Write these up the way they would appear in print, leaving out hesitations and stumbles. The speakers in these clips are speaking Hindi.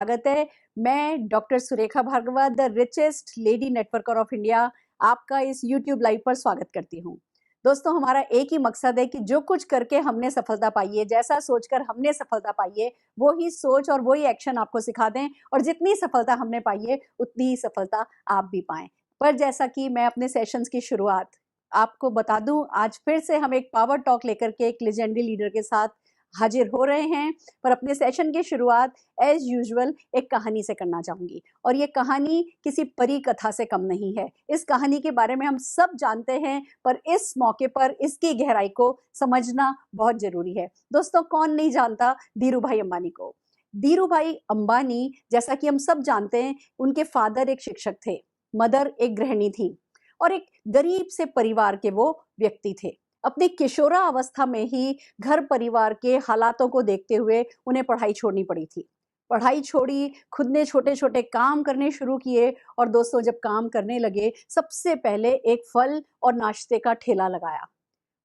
स्वागत है। मैं doctor Surekha Bhargava, the richest lady networker of India, आपका इस यूट्यूब लाइव पर स्वागत करती हूँ। दोस्तों, हमारा एक ही मकसद है कि जो कुछ करके हमने सफलता पाई है, जैसा सोचकर हमने सफलता पाई है, वो ही सोच और वही एक्शन आपको सिखा दें और जितनी सफलता हमने पाई है उतनी ही सफलता आप भी पाएं। पर जैसा कि मैं अपने सेशंस की शुरुआत आपको बता दूं, आज फिर से हम एक पावर टॉक लेकर के एक लेजेंडरी लीडर के साथ हाजिर हो रहे हैं। पर अपने सेशन की शुरुआत एज यूजुअल एक कहानी से करना चाहूंगी और ये कहानी किसी परी कथा से कम नहीं है। इस कहानी के बारे में हम सब जानते हैं, पर इस मौके पर इसकी गहराई को समझना बहुत जरूरी है। दोस्तों, कौन नहीं जानता धीरू भाई अंबानी को। धीरू भाई अंबानी, जैसा कि हम सब जानते हैं, उनके फादर एक शिक्षक थे, मदर एक गृहिणी थी और एक गरीब से परिवार के वो व्यक्ति थे। अपनी किशोरा अवस्था में ही घर परिवार के हालातों को देखते हुए उन्हें पढ़ाई छोड़नी पड़ी थी। पढ़ाई छोड़ी, खुद ने छोटे छोटे काम करने शुरू किए और दोस्तों, जब काम करने लगे, सबसे पहले एक फल और नाश्ते का ठेला लगाया।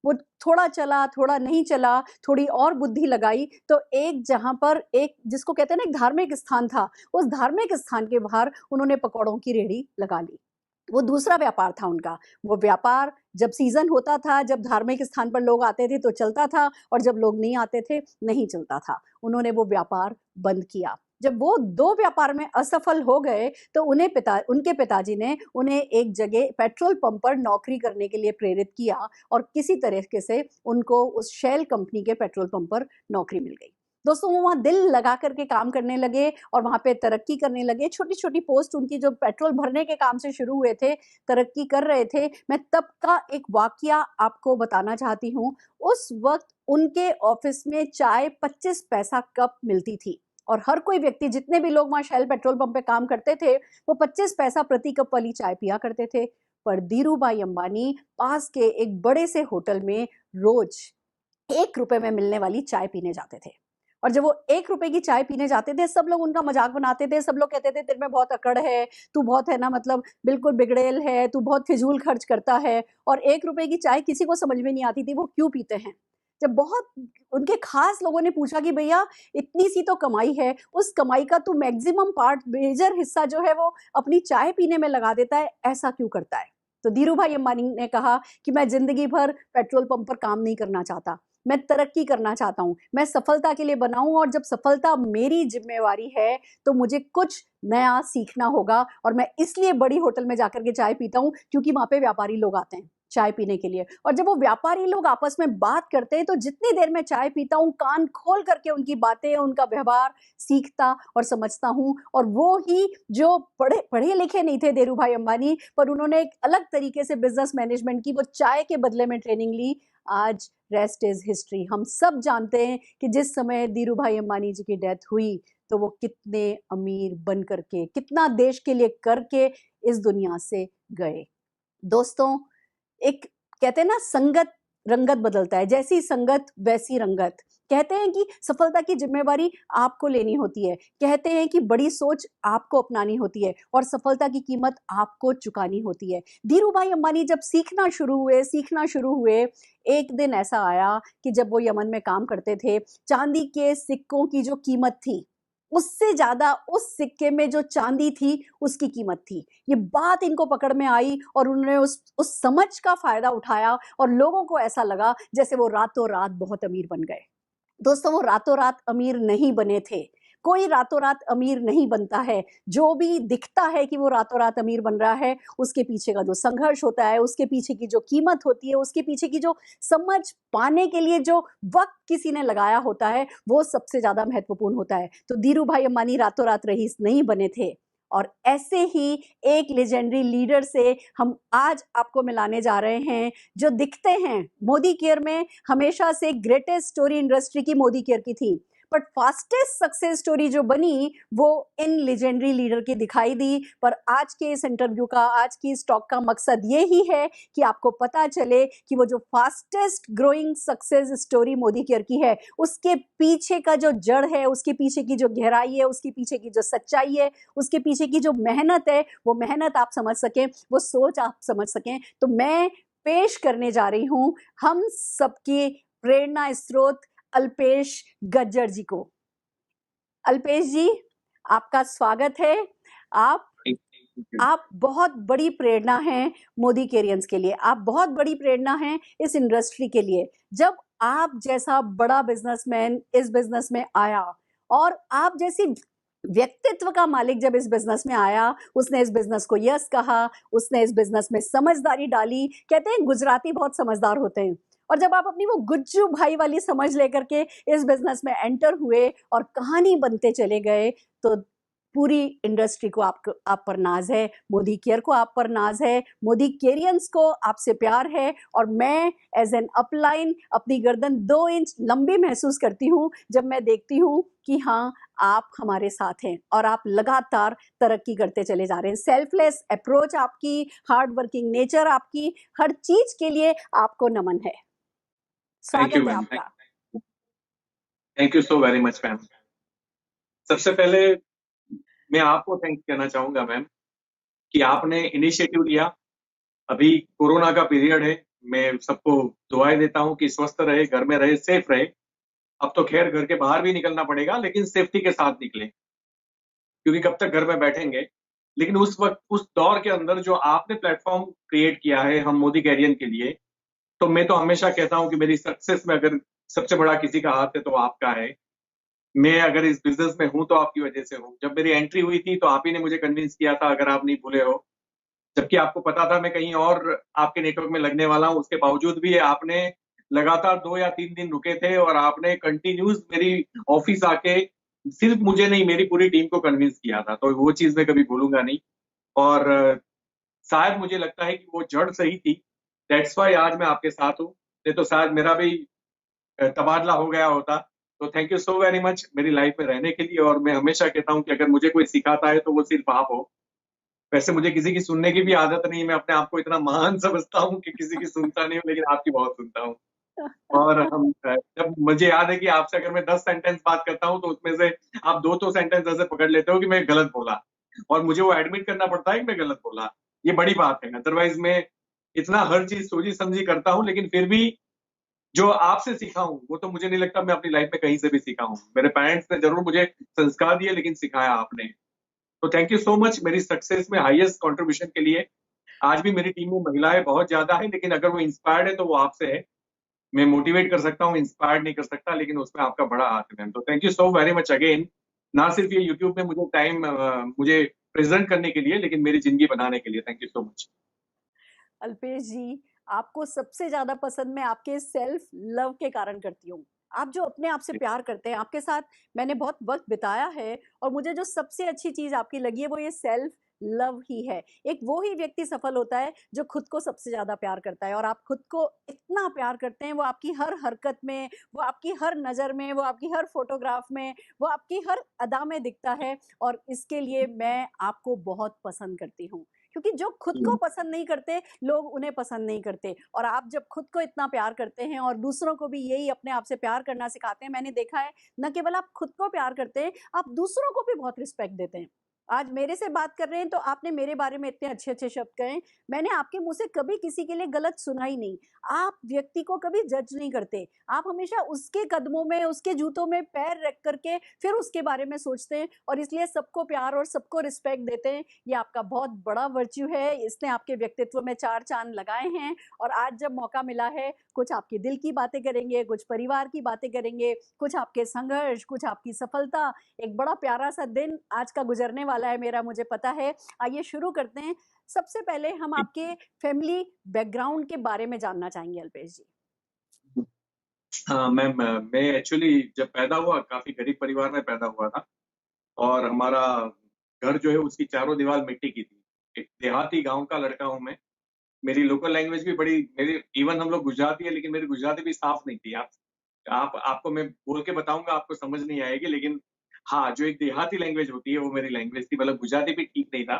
वो थोड़ा चला, थोड़ा नहीं चला, थोड़ी और बुद्धि लगाई तो एक जहां पर एक जिसको कहते हैं ना, एक धार्मिक स्थान था, उस धार्मिक स्थान के बाहर उन्होंने पकौड़ों की रेहड़ी लगा ली। वो दूसरा व्यापार था उनका। वो व्यापार जब सीजन होता था, जब धार्मिक स्थान पर लोग आते थे तो चलता था और जब लोग नहीं आते थे नहीं चलता था। उन्होंने वो व्यापार बंद किया। जब वो दो व्यापार में असफल हो गए तो उनके पिताजी ने उन्हें एक जगह पेट्रोल पंप पर नौकरी करने के लिए प्रेरित किया और किसी तरीके से उनको उस शेल कंपनी के पेट्रोल पंप पर नौकरी मिल गई। दोस्तों, वो वहाँ दिल लगा करके काम करने लगे और वहाँ पे तरक्की करने लगे। छोटी छोटी पोस्ट उनकी जो पेट्रोल भरने के काम से शुरू हुए थे, तरक्की कर रहे थे। मैं तब का एक वाकया आपको बताना चाहती हूँ। उस वक्त उनके ऑफिस में चाय 25 पैसा कप मिलती थी और हर कोई व्यक्ति, जितने भी लोग वहाँ शेल पेट्रोल पंप पे काम करते थे, वो 25 पैसा प्रति कप वाली चाय पिया करते थे। पर धीरू भाई अंबानी पास के एक बड़े से होटल में रोज 1 रुपए में मिलने वाली चाय पीने जाते थे। और जब वो 1 रुपए की चाय पीने जाते थे, सब लोग उनका मजाक बनाते थे। सब लोग कहते थे, तेरे में बहुत अकड़ है, तू बहुत है ना, मतलब बिल्कुल बिगड़ेल है, तू बहुत फिजूल खर्च करता है। और 1 रुपए की चाय किसी को समझ में नहीं आती थी वो क्यों पीते हैं। जब बहुत उनके खास लोगों ने पूछा कि भैया, इतनी सी तो कमाई है, उस कमाई का तू मैक्सिमम पार्ट, मेजर हिस्सा जो है वो अपनी चाय पीने में लगा देता है, ऐसा क्यों करता है? तो धीरू भाई अंबानी ने कहा कि मैं जिंदगी भर पेट्रोल पंप पर काम नहीं करना चाहता, मैं तरक्की करना चाहता हूँ, मैं सफलता के लिए बनाऊं और जब सफलता मेरी जिम्मेवारी है तो मुझे कुछ नया सीखना होगा। और मैं इसलिए बड़ी होटल में जाकर के चाय पीता हूँ क्योंकि वहां पे व्यापारी लोग आते हैं चाय पीने के लिए। और जब वो व्यापारी लोग आपस में बात करते हैं तो जितनी देर मैं चाय पीता हूँ, कान खोल करके उनकी बातें, उनका व्यवहार सीखता और समझता हूँ। और वो ही जो पढ़े पढ़े लिखे नहीं थे धीरू भाई अंबानी, पर उन्होंने एक अलग तरीके से बिजनेस मैनेजमेंट की, वो चाय के बदले में ट्रेनिंग ली। आज रेस्ट इज हिस्ट्री। हम सब जानते हैं कि जिस समय धीरू भाई अंबानी जी की डेथ हुई तो वो कितने अमीर बन करके, कितना देश के लिए करके इस दुनिया से गए। दोस्तों, एक कहते हैं ना, संगत रंगत बदलता है, जैसी संगत वैसी रंगत। कहते हैं कि सफलता की जिम्मेवारी आपको लेनी होती है, कहते हैं कि बड़ी सोच आपको अपनानी होती है और सफलता की कीमत आपको चुकानी होती है। धीरू भाई अंबानी जब सीखना शुरू हुए, एक दिन ऐसा आया कि जब वो यमन में काम करते थे, चांदी के सिक्कों की जो कीमत थी, उससे ज्यादा उस सिक्के में जो चांदी थी उसकी कीमत थी। ये बात इनको पकड़ में आई और उन्होंने उस समझ का फायदा उठाया और लोगों को ऐसा लगा जैसे वो रातों रात बहुत अमीर बन गए। दोस्तों, वो रातों रात अमीर नहीं बने थे। कोई रातों रात अमीर नहीं बनता है। जो भी दिखता है कि वो रातों रात अमीर बन रहा है, उसके पीछे का जो संघर्ष होता है, उसके पीछे की जो कीमत होती है, उसके पीछे की जो समझ पाने के लिए जो वक्त किसी ने लगाया होता है, वो सबसे ज्यादा महत्वपूर्ण होता है। तो धीरू भाई अंबानी रातों रात रईस नहीं बने थे। और ऐसे ही एक लेजेंडरी लीडर से हम आज आपको मिलाने जा रहे हैं, जो दिखते हैं मोदी केयर में हमेशा से ग्रेटेस्ट स्टोरी इंडस्ट्री की मोदी केयर की थी, बट फास्टेस्ट सक्सेस स्टोरी जो बनी वो इन लेजेंडरी लीडर की दिखाई दी। पर आज के इस इंटरव्यू का, आज की इस टॉक का मकसद ये ही है कि आपको पता चले कि वो जो fastest growing success story Modi care की है, उसके पीछे का जो जड़ है, उसके पीछे की जो गहराई है, उसके पीछे की जो सच्चाई है, उसके पीछे की जो मेहनत है, वो मेहनत आप समझ सकें, वो सोच आप समझ सकें। तो मैं पेश करने जा रही हूं हम सबकी प्रेरणा स्रोत अल्पेश गज्जर जी को। अल्पेश जी, आपका स्वागत है। आप बहुत बड़ी प्रेरणा हैं मोदी कैरियंस के लिए, आप बहुत बड़ी प्रेरणा हैं इस इंडस्ट्री के लिए। जब आप जैसा बड़ा बिजनेसमैन इस बिजनेस में आया और आप जैसी व्यक्तित्व का मालिक जब इस बिजनेस में आया, उसने इस बिजनेस को यस कहा, उसने इस बिजनेस में समझदारी डाली। कहते हैं गुजराती बहुत समझदार होते हैं, और जब आप अपनी वो गुज्जू भाई वाली समझ लेकर के इस बिजनेस में एंटर हुए और कहानी बनते चले गए, तो पूरी इंडस्ट्री को आप पर नाज है, मोदी केयर को आप पर नाज है, मोदी केरियंस को आपसे प्यार है। और मैं एज एन अपलाइन अपनी गर्दन 2 इंच लंबी महसूस करती हूँ जब मैं देखती हूँ कि हाँ, आप हमारे साथ हैं और आप लगातार तरक्की करते चले जा रहे हैं। सेल्फलेस अप्रोच आपकी, हार्ड वर्किंग नेचर आपकी, हर चीज के लिए आपको नमन है। थैंक यू स्वागत है मैम, आपका। Thank you so very much ma'am. सबसे पहले मैं आपको थैंक कहना चाहूंगा मैम कि आपने इनिशिएटिव लिया। अभी कोरोना का पीरियड है, मैं सबको दुआएं देता हूं कि स्वस्थ रहे, घर में रहे, सेफ रहे। अब तो खैर घर के बाहर भी निकलना पड़ेगा, लेकिन सेफ्टी के साथ निकले, क्योंकि कब तक घर में बैठेंगे। लेकिन उस वक्त, उस दौर के अंदर जो आपने प्लेटफॉर्म क्रिएट किया है हम मोदी कैरियन के लिए, तो मैं तो हमेशा कहता हूं कि मेरी सक्सेस में अगर सबसे बड़ा किसी का हाथ है तो आपका है। मैं अगर इस बिजनेस में हूं तो आपकी वजह से हूं। जब मेरी एंट्री हुई थी तो आप ही ने मुझे कन्विंस किया था, अगर आप नहीं भूले हो। जबकि आपको पता था मैं कहीं और आपके नेटवर्क में लगने वाला हूं, उसके बावजूद भी आपने लगातार 2 या 3 दिन रुके थे और आपने कंटिन्यूस मेरी ऑफिस आके सिर्फ मुझे नहीं, मेरी पूरी टीम को कन्विंस किया था। तो वो चीज मैं कभी भूलूंगा नहीं। और शायद मुझे लगता है कि वो जड़ सही थी। दैट्स वाई आज मैं आपके साथ हूँ। नहीं तो शायद मेरा भी तबादला हो गया होता। तो thank you so very much मेरी लाइफ में रहने के लिए। और मैं हमेशा कहता हूँ कि अगर मुझे कोई सिखाता है तो वो सिर्फ आप हो। वैसे मुझे किसी की सुनने की भी आदत नहीं है, मैं अपने आप को इतना महान समझता हूँ कि किसी की सुनता नहीं हूँ, लेकिन आपकी बहुत सुनता हूँ। और हम जब मुझे याद है कि आपसे अगर मैं 10 सेंटेंस बात करता हूँ तो उसमें से आप 2 तो सेंटेंस ऐसे पकड़ लेते हो कि मैं गलत बोला, और मुझे वो एडमिट करना पड़ता है कि मैं गलत बोला। ये बड़ी बात है। अदरवाइज मैं इतना हर चीज सोची समझी करता हूँ, लेकिन फिर भी जो आपसे सीखा हूँ वो तो मुझे नहीं लगता मैं अपनी लाइफ में कहीं से भी सीखा हूँ। मेरे पेरेंट्स ने जरूर मुझे संस्कार दिए, लेकिन सिखाया आपने। तो थैंक यू सो मच मेरी सक्सेस में हाईएस्ट कंट्रीब्यूशन के लिए। आज भी मेरी टीम में महिलाएं बहुत ज्यादा है, लेकिन अगर वो इंस्पायर्ड है तो वो आपसे है। मैं मोटिवेट कर सकता हूँ, इंस्पायर्ड नहीं कर सकता, लेकिन उसमें आपका बड़ा हाथ है मैम। तो thank you so very much again. ना सिर्फ ये यूट्यूब में मुझे टाइम मुझे प्रेजेंट करने के लिए, लेकिन मेरी जिंदगी बनाने के लिए। Thank you so much. Alpesh ji, आपको सबसे ज्यादा पसंद मैं आपके सेल्फ लव के कारण करती हूँ। आप जो अपने आप से प्यार करते हैं, आपके साथ मैंने बहुत वक्त बिताया है, और मुझे जो सबसे अच्छी चीज आपकी लगी है वो ये सेल्फ लव ही है। एक वो ही व्यक्ति सफल होता है जो खुद को सबसे ज्यादा प्यार करता है, और आप खुद को इतना प्यार करते हैं, वो आपकी हर हरकत में, वो आपकी हर नजर में, वो आपकी हर फोटोग्राफ में, वो आपकी हर अदा में दिखता है। और इसके लिए मैं आपको बहुत पसंद करती हूँ, क्योंकि जो खुद को पसंद नहीं करते, लोग उन्हें पसंद नहीं करते। और आप जब खुद को इतना प्यार करते हैं और दूसरों को भी यही अपने आप से प्यार करना सिखाते हैं, मैंने देखा है न केवल आप खुद को प्यार करते हैं, आप दूसरों को भी बहुत रिस्पेक्ट देते हैं। आज मेरे से बात कर रहे हैं तो आपने मेरे बारे में इतने अच्छे अच्छे शब्द कहे, मैंने आपके मुंह से कभी किसी के लिए गलत सुना ही नहीं। आप व्यक्ति को कभी जज नहीं करते, आप हमेशा उसके कदमों में, उसके जूतों में पैर रख करके फिर उसके बारे में सोचते हैं, और इसलिए सबको प्यार और सबको रिस्पेक्ट देते हैं। ये आपका बहुत बड़ा वर्च्यू है, इसने आपके व्यक्तित्व में 4 चांद लगाए हैं। और आज जब मौका मिला है, कुछ आपके दिल की बातें करेंगे, कुछ परिवार की बातें करेंगे, कुछ आपके संघर्ष, कुछ आपकी सफलता। एक बड़ा प्यारा सा दिन आज का गुजरने वाला है मेरा, मुझे पता है। आइए शुरू करते हैं। सबसे पहले हम आपके फैमिली बैकग्राउंड के बारे में जानना चाहेंगे अल्पेश जी। हाँ मैम, मैं एक्चुअली जब पैदा हुआ काफी गरीब परिवार में पैदा हुआ था। और हमारा घर जो है उसकी चारों दीवार मिट्टी की थी। एक देहाती गांव का लड़का हूँ मैं। मेरी लोकल लैंग्वेज भी बड़ी, मेरी इवन हम लोग गुजराती है, लेकिन मेरी गुजराती भी साफ नहीं थी। आपको मैं बोल के बताऊंगा, आपको समझ नहीं आएगी, लेकिन हाँ, जो एक देहाती लैंग्वेज होती है वो मेरी लैंग्वेज थी। मतलब गुजराती भी ठीक नहीं था।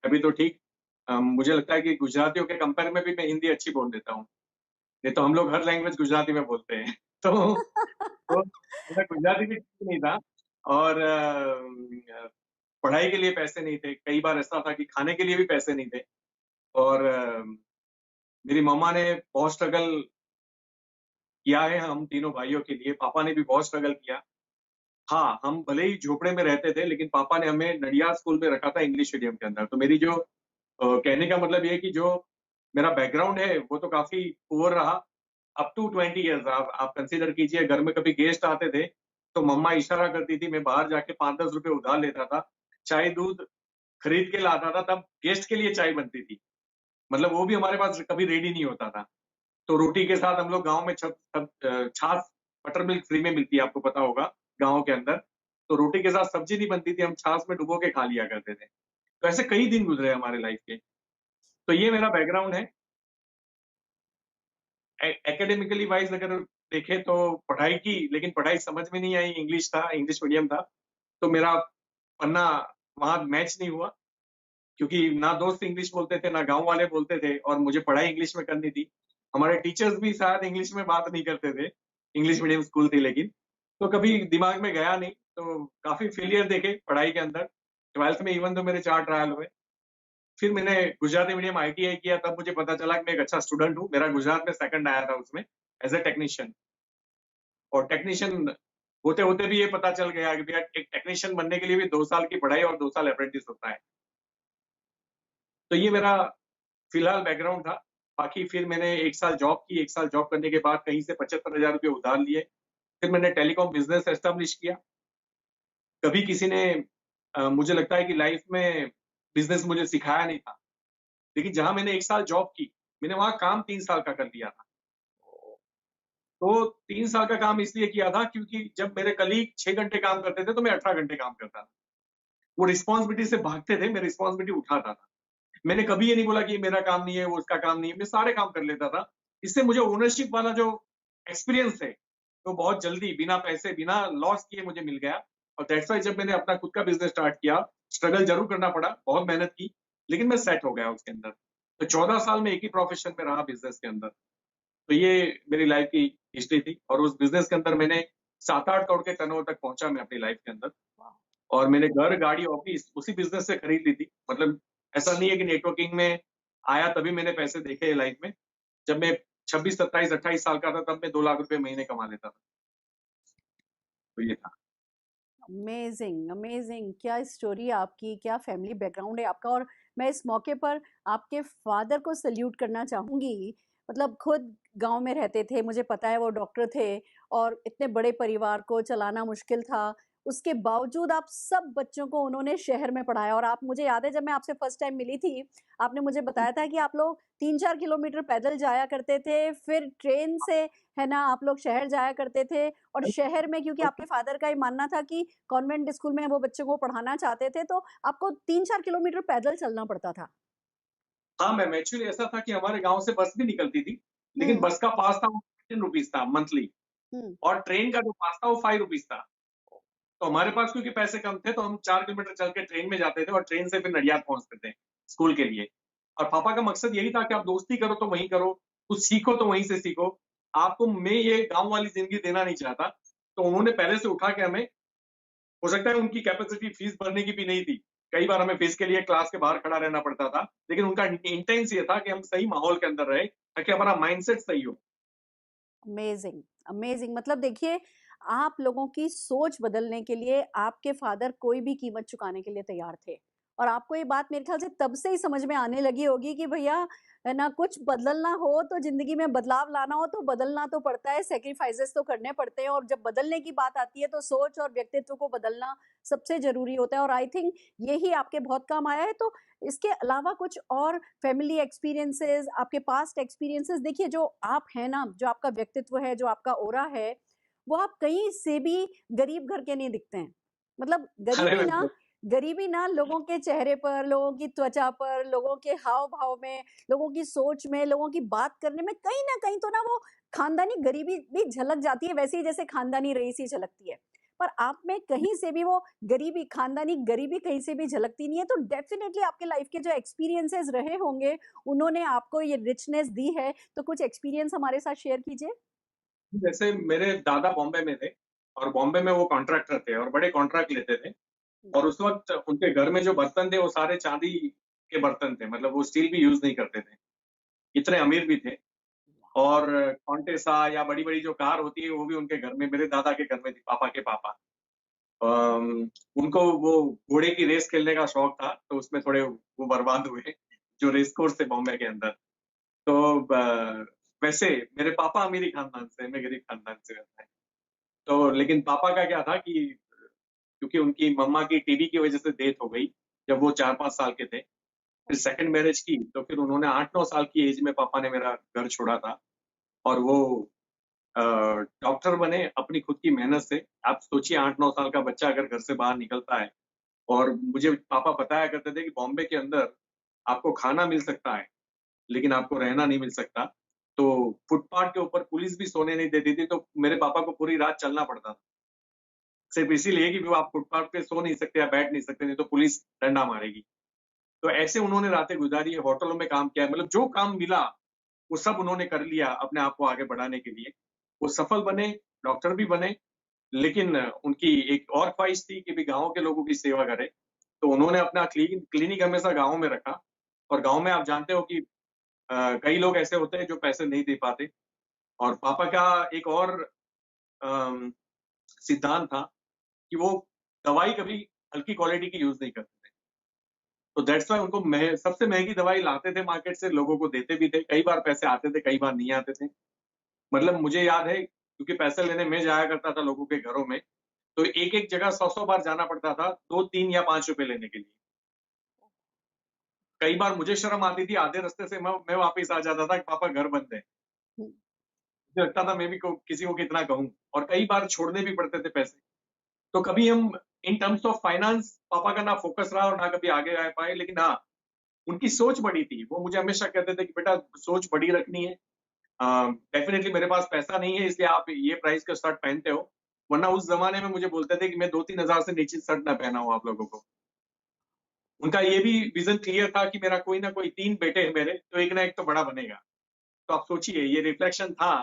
अभी तो ठीक। मुझे लगता है कि गुजरातियों के कंपेयर में भी मैं हिंदी अच्छी बोल देता हूँ। नहीं तो हम लोग हर लैंग्वेज गुजराती में बोलते हैं। तो मेरा गुजराती भी ठीक नहीं था। और पढ़ाई के लिए पैसे नहीं थे। कई बार ऐसा था कि खाने के लिए भी पैसे नहीं थे। और मेरी मम्मा ने बहुत स्ट्रगल किया है हम तीनों भाइयों के लिए। पापा ने भी बहुत स्ट्रगल किया। हाँ, हम भले ही झोपड़े में रहते थे, लेकिन पापा ने हमें नडियाद स्कूल में रखा था इंग्लिश मीडियम के अंदर। तो मेरी जो कहने का मतलब ये है कि जो मेरा बैकग्राउंड है, वो तो काफ़ी पुअर रहा। अप टू 20 इयर्स आप कंसीडर कीजिए, घर में कभी गेस्ट आते थे, तो मम्मा इशारा करती थी, मैं बाहर जाके 5-10 रुपए उधार लेता था, चाय-दूध खरीद के लाता था, तब गेस्ट के लिए चाय बनती थी। मतलब वो भी हमारे पास कभी रेडी नहीं होता था। तो रोटी के साथ हम लोग गाँव में छाछ, बटर मिल्क फ्री में मिलती है, आपको पता होगा, गाँव के अंदर। तो रोटी के साथ सब्ज़ी नहीं बनती थी, हम छाछ में डुबो के खा लिया करते थे। तो ऐसे कई दिन गुज़रे हमारे लाइफ़ के। तो ये मेरा बैकग्राउंड है। एकेडमिकली वाइज़ अगर देखें तो पढ़ाई की, लेकिन पढ़ाई समझ में नहीं आई, इंग्लिश था, इंग्लिश मीडियम था। तो मेरा पढ़ना वहाँ मैच नहीं हुआ, क्योंकि ना दोस्त इंग्लिश बोलते थे, ना गाँव वाले बोलते थे, और मुझे पढ़ाई इंग्लिश में करनी थी। हमारे टीचर्स भी शायद इंग्लिश में बात नहीं करते थे, इंग्लिश मीडियम स्कूल थी लेकिन। तो कभी दिमाग में गया नहीं, तो काफ़ी फेलियर देखे पढ़ाई के अंदर। 12th में इवन तो मेरे 4 ट्रायल हुए। फिर मैंने गुजराती मीडियम आईटीआई किया, तब मुझे पता चला कि मैं एक अच्छा स्टूडेंट हूँ। मेरा गुजरात में सेकंड आया था उसमें, एज़ अ टेक्नीशियन। और टेक्नीशियन होते-होते भी ये पता चल गया कि भैया एक टेक्नीशियन बनने के लिए भी 2 साल की पढ़ाई और 2 साल अप्रेंटिस होता है। तो ये मेरा फिलहाल बैकग्राउंड था। बाकी फिर मैंने 1 साल जॉब की, 1 साल जॉब करने के बाद कहीं से 75,000 रुपए उधार लिए। फिर मैंने टेलीकॉम बिज़नेस एस्टेब्लिश किया। कभी किसी ने मुझे लगता है कि लाइफ़ में बिज़नेस मुझे सिखाया नहीं था। लेकिन जहाँ मैंने 1 साल जॉब की, मैंने वहाँ काम 3 साल का कर लिया था। तो 3 साल का काम इसलिए किया था क्योंकि जब मेरे कलीग 6 घंटे काम करते थे, तो मैं 18 घंटे काम करता था। वो रिस्पॉन्सिबिलिटी से भागते थे, मैं रिस्पॉन्सिबिलिटी उठाता था। मैंने कभी ये नहीं बोला कि ये मेरा काम नहीं है, वो उसका काम नहीं है, मैं सारे काम कर लेता था। इससे मुझे ओनरशिप वाला जो एक्सपीरियंस है, वो बहुत जल्दी बिना पैसे, बिना लॉस किए मुझे मिल गया। और दैट्स व्हाई जब मैंने अपना खुद का बिज़नेस स्टार्ट किया, स्ट्रगल ज़रूर करना पड़ा, बहुत मेहनत की, लेकिन मैं सेट हो गया उसके अंदर। तो 14 साल मैं एक ही प्रोफ़ेशन में रहा बिज़नेस के अंदर। तो ये मेरी लाइफ़ की हिस्ट्री थी, और उस बिज़नेस के अंदर मैंने 7-8 करोड़ के टर्नओवर तक पहुँचा मैं अपनी लाइफ़ के अंदर। और मैंने घर, गाड़ी, ऑफ़िस उसी बिज़नेस से खरीद ली थी। मतलब ऐसा नहीं है कि नेटवर्किंग में आया तभी मैंने पैसे देखे लाइफ़ में। जब मैं 26, 27, 28 साल का था, तब मैं 2 लाख रुपए महीने कमा लेता था। तो ये था। अमेजिंग अमेजिंग, क्या स्टोरी है आपकी, क्या फैमिली बैकग्राउंड है आपका। और मैं इस मौके पर आपके फादर को सल्यूट करना चाहूंगी। मतलब खुद गांव में रहते थे, मुझे पता है वो डॉक्टर थे, और इतने बड़े परिवार को चलाना मुश्किल था। उसके बावजूद आप सब बच्चों को उन्होंने शहर में पढ़ाया। और आप, मुझे याद है जब मैं आपसे फर्स्ट टाइम मिली थी, आपने मुझे बताया था कि आप लोग 3-4 किलोमीटर पैदल जाया करते थे, फिर ट्रेन से, है ना, आप लोग शहर जाया करते थे। और शहर में, क्योंकि आपके फादर का ये मानना था कि कॉन्वेंट स्कूल में वो बच्चों को पढ़ाना चाहते थे, तो आपको 3-4 किलोमीटर पैदल चलना पड़ता था। हाँ, मैम एक्चुअली ऐसा था कि हमारे गाँव से बस भी निकलती थी, लेकिन हम्म। बस का पास था वो ₹15 था मंथली, हम्म। और ट्रेन का जो पास था वो ₹5 था। तो हमारे पास क्योंकि पैसे कम थे, तो हम 4 किलोमीटर चल के ट्रेन में जाते थे, और ट्रेन से फिर नडियाद पहुँचते थे, स्कूल के लिए। और पापा का मकसद यही था कि आप दोस्ती करो तो वहीं करो, कुछ सीखो तो वहीं से सीखो। आपको मैं ये गाँव वाली ज़िंदगी देना नहीं चाहता। तो उन्होंने पहले से उठा के हमें, हो सकता है उनकी कैपेसिटी फीस भरने की भी नहीं थी। कई बार हमें फीस के लिए क्लास के बाहर खड़ा रहना पड़ता था, लेकिन उनका इंटेंस ये था कि हम सही माहौल के अंदर रहें, ताकि हमारा माइंडसेट सही हो। अमेजिंग अमेजिंग, मतलब देखिए, आप लोगों की सोच बदलने के लिए आपके फादर कोई भी कीमत चुकाने के लिए तैयार थे। और आपको ये बात मेरे ख्याल से तब से ही समझ में आने लगी होगी कि भैया, है ना, कुछ बदलना हो तो, जिंदगी में बदलाव लाना हो तो बदलना तो पड़ता है, सेक्रीफाइसेस तो करने पड़ते हैं। और जब बदलने की बात आती है तो सोच और व्यक्तित्व को बदलना सबसे जरूरी होता है। और आई थिंक यही आपके बहुत काम आया है। तो इसके अलावा कुछ और फैमिली एक्सपीरियंसेस, आपके पास्ट एक्सपीरियंसेस, देखिए जो आप हैं ना, जो आपका व्यक्तित्व है, जो आपका ओरा है, वो आप कहीं से भी गरीब घर के नहीं दिखते हैं। मतलब अरे गरीबी ना, मैं गरीबी ना लोगों के चेहरे पर, लोगों की त्वचा पर, लोगों के हाव भाव में, लोगों की सोच में, लोगों की बात करने में, कहीं ना कहीं तो ना वो खानदानी गरीबी भी झलक जाती है, वैसे ही जैसे खानदानी रईसी झलकती है। पर आप में कहीं से भी वो गरीबी, खानदानी गरीबी कहीं से भी झलकती नहीं है। तो डेफिनेटली आपके लाइफ के जो एक्सपीरियंसेस रहे होंगे, उन्होंने आपको ये रिचनेस दी है। तो कुछ एक्सपीरियंस हमारे साथ शेयर कीजिए। जैसे मेरे दादा बॉम्बे में थे, और बॉम्बे में वो कॉन्ट्रैक्टर थे और बड़े कॉन्ट्रैक्ट लेते थे। और उस वक़्त उनके घर में जो बर्तन थे, वो सारे चांदी के बर्तन थे, मतलब वो स्टील भी यूज़ नहीं करते थे। इतने अमीर भी थे। और कॉन्टेसा या बड़ी-बड़ी जो कार होती है, वो भी उनके घर में, मेरे दादा के घर में थी, पापा के पापा। उनको वो घोड़े की रेस खेलने का शौक था, तो उसमें थोड़े वो बर्बाद हुए, जो रेस कोर्स थे बॉम्बे के अंदर। तो वैसे मेरे पापा अमीरी खानदान से, मैं गरीब खानदान से रहता है। तो लेकिन पापा का क्या था कि क्योंकि उनकी मम्मा की टीबी की वजह से डेथ हो गई, जब वो 4-5 साल के थे। फिर सेकंड मैरिज की, तो फिर उन्होंने 8-9 साल की एज में पापा ने मेरा घर छोड़ा था और वो डॉक्टर बने अपनी खुद की मेहनत से। आप सोचिए 8-9 साल का बच्चा अगर घर से बाहर निकलता है, और मुझे पापा बताया करते थे कि बॉम्बे के अंदर आपको खाना मिल सकता है, लेकिन आपको रहना नहीं मिल सकता। तो फुटपाथ के ऊपर पुलिस भी सोने नहीं देती थी, तो मेरे पापा को पूरी रात चलना पड़ता था। सिर्फ इसीलिए कि वो आप फुटपाथ पे सो नहीं सकते या बैठ नहीं सकते, नहीं तो पुलिस डंडा मारेगी। तो ऐसे उन्होंने रातें गुजारी है, होटलों में काम किया, मतलब जो काम मिला, वो सब उन्होंने कर लिया अपने आप को आगे बढ़ाने के लिए। वो सफल बने, डॉक्टर भी बने, लेकिन उनकी एक और ख्वाहिश थी कि भी गाँव के लोगों की सेवा करें। तो उन्होंने अपना क्लिनिक हमेशा गाँव में रखा, और गाँव में आप जानते हो कि कई लोग ऐसे होते हैं जो पैसे नहीं दे पाते, और पापा का एक और अम, सिद्धांत था कि वो दवाई कभी हल्की क्वालिटी की यूज़ नहीं करते थे। तो दैट्स व्हाई उनको सबसे महँगी दवाई लाते थे मार्केट से, लोगों को देते भी थे। कई बार पैसे आते थे, कई बार नहीं आते थे। मतलब मुझे याद है, क्योंकि पैसे लेने मैं जाया करता था लोगों के घरों में, तो एक-एक जगह 100-100 बार जाना पड़ता था, 2, 3 या ₹5 लेने के लिए। कई बार मुझे शर्म आती थी, आधे रास्ते से मैं वापस आ जाता था कि पापा घर बंद है। हुँ, मुझे लगता था मैं भी किसी को कितना कहूँ, और कई बार छोड़ने भी पड़ते थे पैसे। तो कभी हम इन टर्म्स ऑफ फाइनेंस पापा का ना फ़ोकस रहा और ना कभी आगे आ पाए, लेकिन हाँ, उनकी सोच बड़ी थी। वो मुझे हमेशा कहते थे कि बेटा सोच बड़ी रखनी है। डेफ़िनिटली मेरे पास पैसा नहीं है इसलिए आप ये प्राइस का शर्ट पहनते हो, वरना उस ज़माने में मुझे बोलते थे कि मैं 2-3 हज़ार से नीचे शर्ट ना पहनाऊँ आप लोगों को। उनका ये भी विज़न क्लियर था कि मेरा कोई ना कोई 3 बेटे हैं मेरे, तो एक ना एक तो बड़ा बनेगा। तो आप सोचिए ये रिफ्लेक्शन था।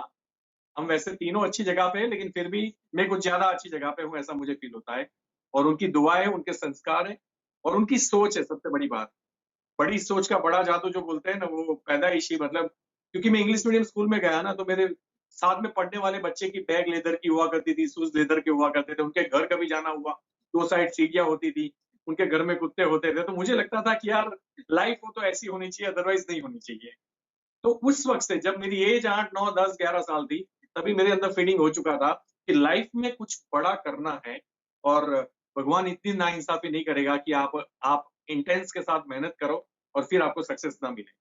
हम वैसे तीनों अच्छी जगह पे हैं, लेकिन फिर भी मैं कुछ ज़्यादा अच्छी जगह पे हूँ, ऐसा मुझे फ़ील होता है। और उनकी दुआएँ, उनके संस्कार हैं, और उनकी सोच है सबसे बड़ी बात। बड़ी सोच का बड़ा जादू जो बोलते हैं ना, वो पैदाइशी, मतलब क्योंकि मैं इंग्लिश मीडियम स्कूल में गया ना, तो मेरे साथ में पढ़ने वाले बच्चे की बैग लेदर की हुआ करती थी, शूज़ लेदर के हुआ करते थे। उनके घर कभी जाना हुआ, 2 साइड सीढ़ियाँ होती थी, उनके घर में कुत्ते होते थे। तो मुझे लगता था कि यार लाइफ़ हो तो ऐसी होनी चाहिए, अदरवाइज़ नहीं होनी चाहिए। तो उस वक़्त से जब मेरी एज 8, 9, 10, 11 साल थी, तभी मेरे अंदर फीलिंग हो चुका था कि लाइफ़ में कुछ बड़ा करना है, और भगवान इतनी नाइंसाफ़ी नहीं करेगा कि आप इंटेंस के साथ मेहनत करो और फिर आपको सक्सेस ना मिले।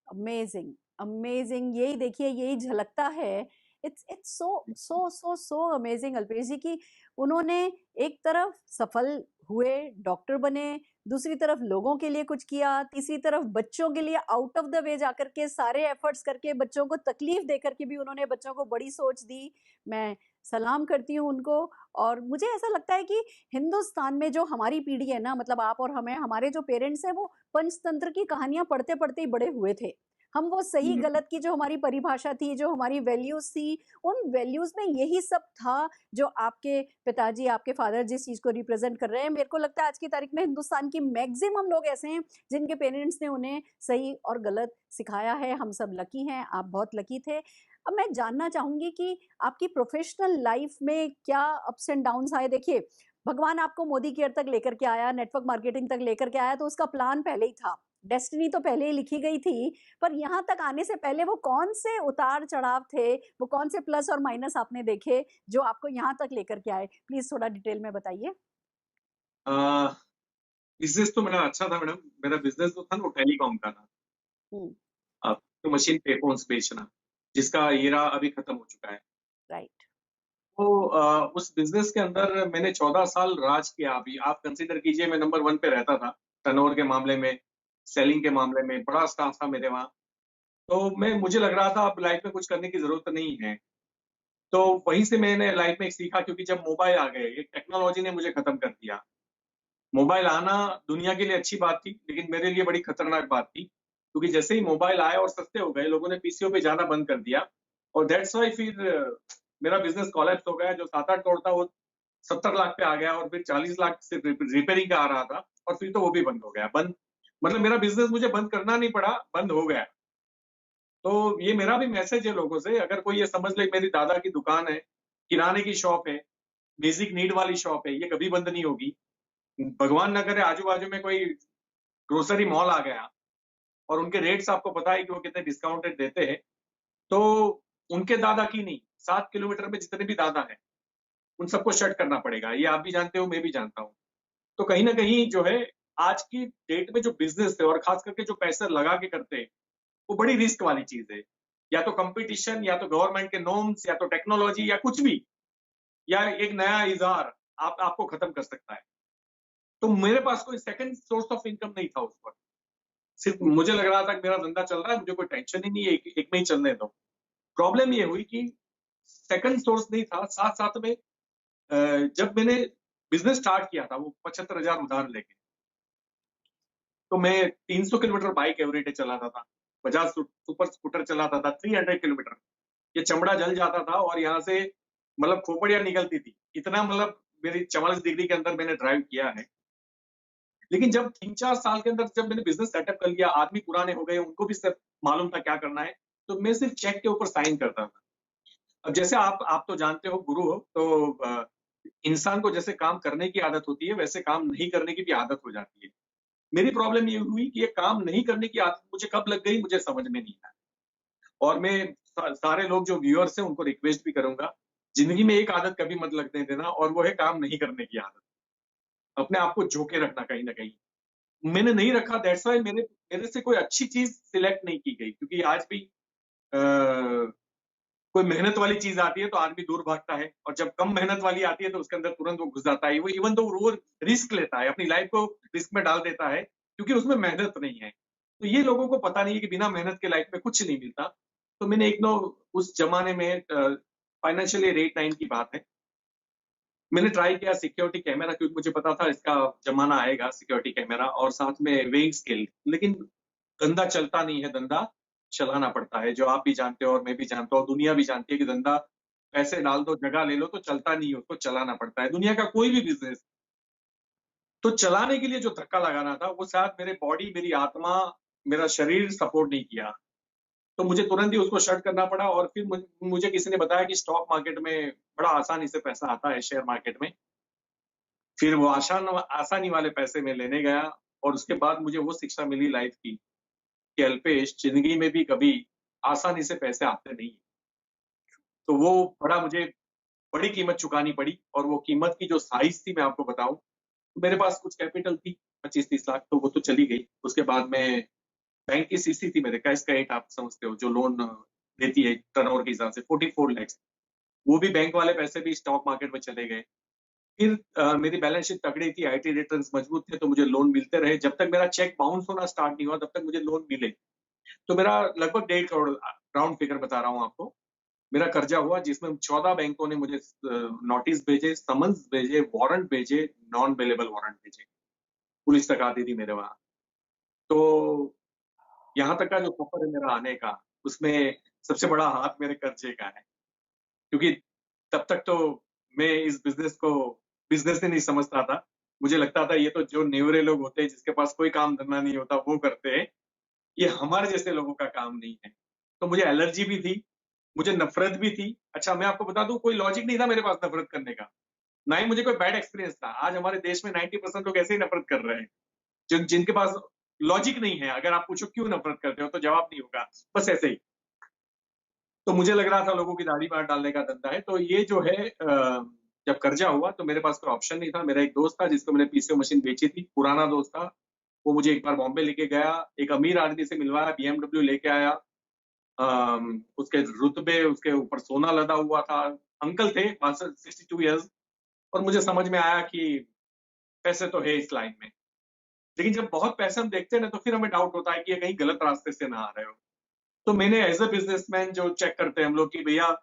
अमेज़िंग, अमेज़िंग यही देखिए यही झलकता है। इट्स सो अमेज़िंग अल्पेश जी कि उन्होंने एक तरफ सफल हुए, डॉक्टर बने, दूसरी तरफ लोगों के लिए कुछ किया, तीसरी तरफ बच्चों के लिए आउट ऑफ द वे जाकर के सारे एफर्ट्स करके बच्चों को तकलीफ देकर के भी उन्होंने बच्चों को बड़ी सोच दी। मैं सलाम करती हूँ उनको और मुझे ऐसा लगता है कि हिंदुस्तान में जो हमारी पीढ़ी है ना मतलब आप और हमें हमारे जो पेरेंट्स हैं वो पंचतंत्र की कहानियाँ पढ़ते-पढ़ते ही बड़े हुए थे। हम वो सही हुँ, गलत की जो हमारी परिभाषा थी, जो हमारी वैल्यूज़ थी, उन वैल्यूज़ में यही सब था जो आपके पिताजी, आपके फादर जिस चीज़ को रिप्रेज़ेंट कर रहे हैं। मेरे को लगता है आज की तारीख में हिंदुस्तान की मैक्सिमम लोग ऐसे हैं जिनके पेरेंट्स ने उन्हें सही और गलत सिखाया है। हम सब लकी हैं, आप बहुत लकी थे। अब मैं जानना चाहूँगी कि आपकी प्रोफ़ेशनल लाइफ़ में क्या अप्स एंड डाउन्स आए? देखिए, भगवान आपको मोदी केयर तक लेकर के आया, नेटवर्क मार्केटिंग तक लेकर के आया तो उसका प्लान पहले ही था। डेस्टिनी तो पहले ही लिखी गई थी, पर यहाँ तक आने से पहले वो कौन से उतार-चढ़ाव थे, वो कौन से प्लस और माइनस आपने देखे, जो आपको यहाँ तक लेकर के आए? प्लीज़ थोड़ा डिटेल में बताइए। अ, बिज़नेस तो मेरा अच्छा था मैडम। मेरा बिज़नेस जो था ना वो टेलीकॉम का था। हुँ, तो मशीन पे फ़ोन्स बेचना, जिसका एरा अभी खत्म हो चुका है। राइट। तो उस बिज़नेस के अंदर मैंने 14 साल राज किया। अभी आप कंसीडर कीजिए मैं नंबर 1 पे रहता था, टर्नओवर के मामले में, सेलिंग के मामले में, बड़ा स्टाफ था मेरे वहाँ। तो मुझे लग रहा था अब लाइफ़ में कुछ करने की ज़रूरत नहीं है। तो वहीं से मैंने लाइफ़ में एक सीखा, क्योंकि जब मोबाइल आ गए, ये टेक्नोलॉजी ने मुझे खत्म कर दिया। मोबाइल आना दुनिया के लिए अच्छी बात थी, लेकिन मेरे लिए बड़ी खतरनाक बात थी। क्योंकि जैसे ही मोबाइल आए और सस्ते हो गए, लोगों ने पीसीओ पे जाना बंद कर दिया, और दैट्स व्हाई फिर मेरा बिज़नेस कोलैप्स हो गया। जो 7-8 करोड़ था, वो 70 लाख पे आ गया, और फिर 40 लाख सिर्फ रिपेयरिंग का आ रहा था, और फिर तो वो भी बंद हो गया। मतलब मेरा बिज़नेस मुझे बंद करना नहीं पड़ा, बंद हो गया। तो ये मेरा भी मैसेज है लोगों से, अगर कोई ये समझ ले मेरी दादा की दुकान है, किराने की शॉप है, बेसिक नीड वाली शॉप है, ये कभी बंद नहीं होगी। भगवान ना करे आजू बाजू में कोई ग्रोसरी मॉल आ गया और उनके रेट्स आपको पता है कि वो कितने डिस्काउंटेड देते हैं, तो उनके दादा की नहीं, 7 किलोमीटर में जितने भी दादा हैं उन सबको शट करना पड़ेगा। ये आप भी जानते हो, मैं भी जानता हूँ। तो कहीं ना कहीं जो है आज की डेट में जो बिजनेस है और खास करके जो पैसे लगा के करते हैं वो बड़ी रिस्क वाली चीज है। या तो कंपटीशन, या तो गवर्नमेंट के नॉर्म्स, या तो टेक्नोलॉजी, या कुछ भी, या एक नया इजार आपको खत्म कर सकता है। तो मेरे पास कोई सेकंड सोर्स ऑफ इनकम नहीं था उस वक्त। सिर्फ मुझे लग रहा था कि मेरा धंधा चल रहा है, मुझे कोई टेंशन ही नहीं है, एक में ही चलने दो। प्रॉब्लम ये हुई कि सेकंड सोर्स नहीं था। साथ साथ में जब मैंने बिजनेस स्टार्ट किया था वो 75,000 उधार लेके, तो मैं 300 किलोमीटर बाइक एवरीडे चलाता था, बजाज सुपर स्कूटर चलाता था 300 किलोमीटर। ये चमड़ा जल जाता था और यहाँ से मतलब खोपड़ियां निकलती थी, इतना मतलब मेरी 44 डिग्री के अंदर मैंने ड्राइव किया है। लेकिन जब 3-4 साल के अंदर जब मैंने बिजनेस सेटअप कर लिया, आदमी पुराने हो गए, उनको भी सब मालूम था क्या करना है, तो मैं सिर्फ चेक के ऊपर साइन करता था। अब जैसे आप तो जानते हो, गुरु हो, तो इंसान को जैसे काम करने की आदत होती है वैसे काम नहीं करने की भी आदत हो जाती है। मेरी प्रॉब्लम ये हुई कि ये काम नहीं करने की आदत मुझे कब लग गई मुझे समझ में नहीं आया। और मैं सारे लोग जो व्यूअर्स हैं उनको रिक्वेस्ट भी करूंगा, जिंदगी में एक आदत कभी मत लगने देना, और वो है काम नहीं करने की आदत। अपने आप को झोंके रखना कहीं ना कहीं। मैंने नहीं रखा, दैट्स व्हाई मेरे मेरे से कोई अच्छी चीज सिलेक्ट नहीं की गई, क्योंकि आज भी कोई मेहनत वाली चीज आती है तो आदमी दूर भागता है, और जब कम मेहनत वाली आती है तो उसके अंदर तुरंत वो घुस जाता है। वो इवन तो वो रिस्क लेता है, अपनी लाइफ को रिस्क में डाल देता है, क्योंकि उसमें मेहनत नहीं है। तो ये लोगों को पता नहीं है कि बिना मेहनत के लाइफ में कुछ नहीं मिलता। तो मैंने एक नो उस जमाने में फाइनेंशियली रेट 9 की बात है, मैंने ट्राई किया सिक्योरिटी कैमरा, क्योंकि मुझे पता था इसका जमाना आएगा सिक्योरिटी कैमरा, और साथ में वेइंग स्केल। लेकिन धंधा चलता नहीं है, धंधा चलाना पड़ता है, जो आप भी जानते हो और मैं भी जानता हूँ, दुनिया भी जानती है कि धंधा पैसे डाल दो, जगह ले लो, तो चलता नहीं है, उसको चलाना पड़ता है। दुनिया का कोई भी बिजनेस, तो चलाने के लिए जो धक्का लगाना था वो शायद मेरे बॉडी, मेरी आत्मा, मेरा शरीर सपोर्ट नहीं किया। तो मुझे तुरंत ही उसको शट करना पड़ा। और फिर मुझे किसी ने बताया कि स्टॉक मार्केट में बड़ा आसानी से पैसा आता है, शेयर मार्केट में। फिर वो आसानी वाले पैसे में लेने गया, और उसके बाद मुझे वो शिक्षा मिली लाइफ की कि अल्पेश, जिंदगी में भी कभी आसानी से पैसे आते नहीं। तो वो बड़ा मुझे बड़ी कीमत चुकानी पड़ी, और वो कीमत की जो साइज थी मैं आपको बताऊं, तो मेरे पास कुछ कैपिटल थी 25-30 लाख, तो वो तो चली गई। उसके बाद में बैंक की सीसी थी मेरे, कैश क्रेडिट आप समझते हो, जो लोन देती है टर्नओवर के हिसाब से, 44 लाख, वो भी बैंक वाले पैसे भी स्टॉक मार्केट में चले गए। फिर मेरी बैलेंस शीट तगड़ी थी, आईटी रिटर्न्स मजबूत थे, तो मुझे लोन मिलते रहे। जब तक मेरा चेक बाउंस होना स्टार्ट नहीं हुआ तब तक मुझे लोन मिले। तो मेरा लगभग 1.5 करोड़, राउंड फिगर बता रहा हूँ आपको, मेरा कर्जा हुआ, जिसमें 14 बैंकों ने मुझे नोटिस भेजे, समन्स भेजे, वारंट भेजे, नॉन अवेलेबल वारंट भेजे, पुलिस तक आती थी मेरे वहां। तो यहाँ तक का जो सफर है मेरा आने का, उसमें सबसे बड़ा हाथ मेरे कर्जे का है। क्योंकि तब तक तो मैं इस बिजनेस को बिजनेस ही नहीं समझता था। मुझे लगता था ये तो जो नेवरे लोग होते हैं, जिसके पास कोई काम धंधा नहीं होता, वो करते हैं, ये हमारे जैसे लोगों का काम नहीं है। तो मुझे एलर्जी भी थी, मुझे नफरत भी थी। अच्छा, मैं आपको बता दूं, कोई लॉजिक नहीं था मेरे पास नफरत करने का, ना ही मुझे कोई बैड एक्सपीरियंस था। आज हमारे देश में 90% लोग ऐसे ही नफरत कर रहे हैं, जिनके पास लॉजिक नहीं है। अगर आप पूछो क्यों नफरत करते हो, तो जवाब नहीं होगा, बस ऐसे ही। तो मुझे लग रहा था लोगों की दाढ़ी मार डालने का धंधा है। तो ये जो है जब कर्जा हुआ तो मेरे पास कोई ऑप्शन नहीं था। मेरा एक दोस्त था जिसको मैंने पीसीओ मशीन बेची थी, पुराना दोस्त था। वो मुझे एक बार बॉम्बे लेके गया, एक अमीर आदमी से मिलवाया, बीएमडब्ल्यू लेके आया। उसके रुतबे, उसके ऊपर सोना लदा हुआ था। अंकल थे, 62 ईयर्स। और मुझे समझ में आया कि पैसे तो है इस लाइन में। लेकिन जब बहुत पैसे हम देखते हैं ना, तो फिर हमें डाउट होता है कि ये कहीं गलत रास्ते से ना आ रहे हो। तो मैंने एज अ बिजनेसमैन जो चेक करते हैं हम लोग कि भैया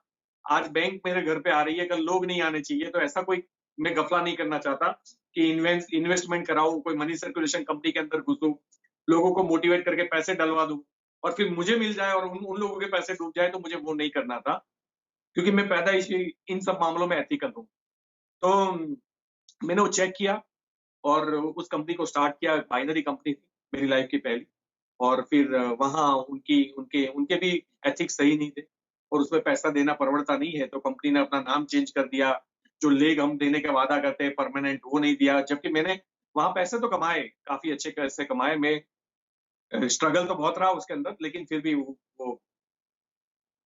आज बैंक मेरे घर पे आ रही है, कल लोग नहीं आने चाहिए, तो ऐसा कोई मैं गफला नहीं करना चाहता कि इन्वेस्टमेंट कराऊं, कोई मनी सर्कुलेशन कंपनी के अंदर घुसूं, लोगों को मोटिवेट करके पैसे डलवा दूं, और फिर मुझे मिल जाए और उन लोगों के पैसे डूब जाए। तो मुझे वो नहीं करना था, क्योंकि मैं पैदा ही इन सब मामलों में एथिकल हूँ। तो मैंने वो चेक किया और उस कंपनी को स्टार्ट किया। बाइनरी कंपनी थी, मेरी लाइफ की पहली। और फिर वहां उनकी उनके उनके भी एथिक्स सही नहीं थे, और उसमें पैसा देना परवड़ता नहीं है, तो कंपनी ने अपना नाम चेंज कर दिया, जो लेग हम देने का वादा करते हैं परमानेंट, वो नहीं दिया। जबकि मैंने वहां पैसे तो कमाए, काफी अच्छे पैसे कमाए। मैं स्ट्रगल तो बहुत रहा उसके अंदर, लेकिन फिर भी वो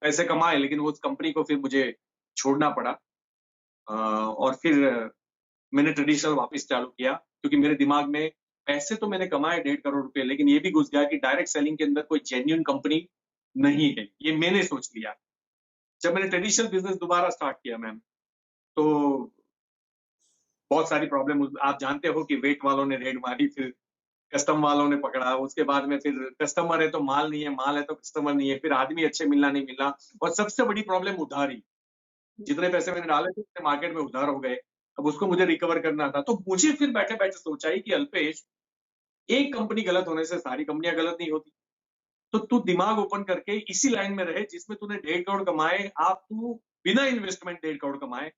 पैसे कमाए, लेकिन उस कंपनी को फिर मुझे छोड़ना पड़ा। और फिर मैंने ट्रेडिशनल वापस चालू किया, क्योंकि मेरे दिमाग में पैसे तो मैंने कमाए 1.5 करोड़ रुपए, लेकिन ये भी घुस गया कि डायरेक्ट सेलिंग के अंदर कोई जेन्युइन कंपनी नहीं है, ये मैंने सोच लिया। जब मैंने ट्रेडिशनल बिजनेस दोबारा स्टार्ट किया मैम, तो बहुत सारी प्रॉब्लम, आप जानते हो कि वेट वालों ने रेड मारी, फिर कस्टम वालों ने पकड़ा, उसके बाद में फिर कस्टमर है तो माल नहीं है, माल है तो कस्टमर नहीं है, फिर आदमी अच्छे मिलना नहीं मिलना, और सबसे बड़ी प्रॉब्लम उधारी। जितने पैसे मैंने डाले थे उतने मार्केट में उधार हो गए। अब उसको मुझे रिकवर करना था, तो मुझे फिर बैठे बैठे सोचा ही कि अल्पेश, एक कंपनी गलत होने से सारी कंपनियां गलत नहीं होती। तो तू दिमाग ओपन करके इसी लाइन में रहे जिसमें तूने 1.5 करोड़ कमाए, आप तू बिना इन्वेस्टमेंट 1.5 करोड़ कमाए,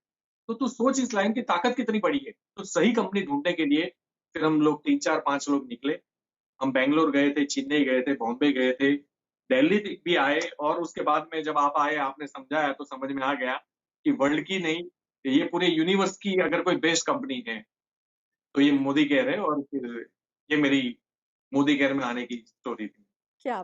तो तू सोच इस लाइन की ताकत कितनी बड़ी है। तो सही कंपनी ढूंढने के लिए फिर हम लोग 3 4 5 लोग निकले। हम बैंगलोर गए थे, चेन्नई गए थे, बॉम्बे गए थे, दिल्ली भी आए, और उसके बाद में जब आप आए, आपने समझाया, तो समझ में आ गया कि वर्ल्ड की नहीं, ये पूरे यूनिवर्स की अगर कोई बेस्ट कंपनी है तो ये मोदी केयर है। और फिर ये मेरी मोदी केयर में आने की स्टोरी थी। क्या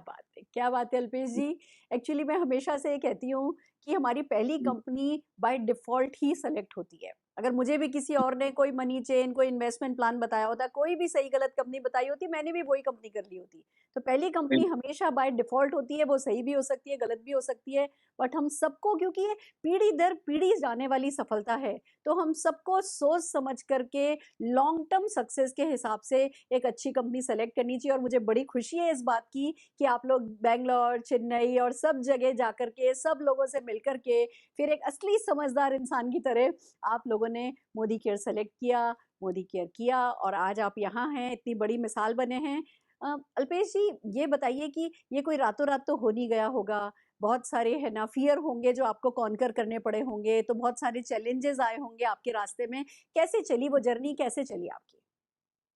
बात है अल्पेश जी। एक्चुअली मैं हमेशा से ये कहती हूँ कि हमारी पहली company by default he select होती है। अगर मुझे भी किसी और ने कोई मनी चेन, कोई इन्वेस्टमेंट प्लान बताया होता, कोई भी सही गलत कंपनी बताई होती, मैंने भी वही कंपनी कर ली होती। तो पहली कंपनी हमेशा बाय डिफ़ॉल्ट होती है, वो सही भी हो सकती है, गलत भी हो सकती है, बट हम सबको, क्योंकि ये पीढ़ी दर पीढ़ी जाने वाली सफलता है, तो हम सबको सोच समझ करके लॉन्ग टर्म सक्सेस के हिसाब से एक अच्छी कंपनी सेलेक्ट करनी चाहिए। और मुझे बड़ी खुशी है इस बात की कि आप लोग बैंगलोर, चेन्नई और सब जगह जाकर के, सब लोगों से मिलकर के, फिर एक असली समझदार इंसान की तरह आप लोगों ने मोदी केयर सेलेक्ट किया, मोदी केयर किया, और आज आप यहाँ हैं, इतनी बड़ी मिसाल बने हैं। अल्पेश जी, ये बताइए कि ये कोई रातों रात तो हो नहीं गया होगा, बहुत सारे है ना फियर होंगे जो आपको कॉन्कर करने पड़े होंगे, तो बहुत सारे चैलेंजेस आए होंगे आपके रास्ते में। कैसे चली वो जर्नी, कैसे चली आपकी?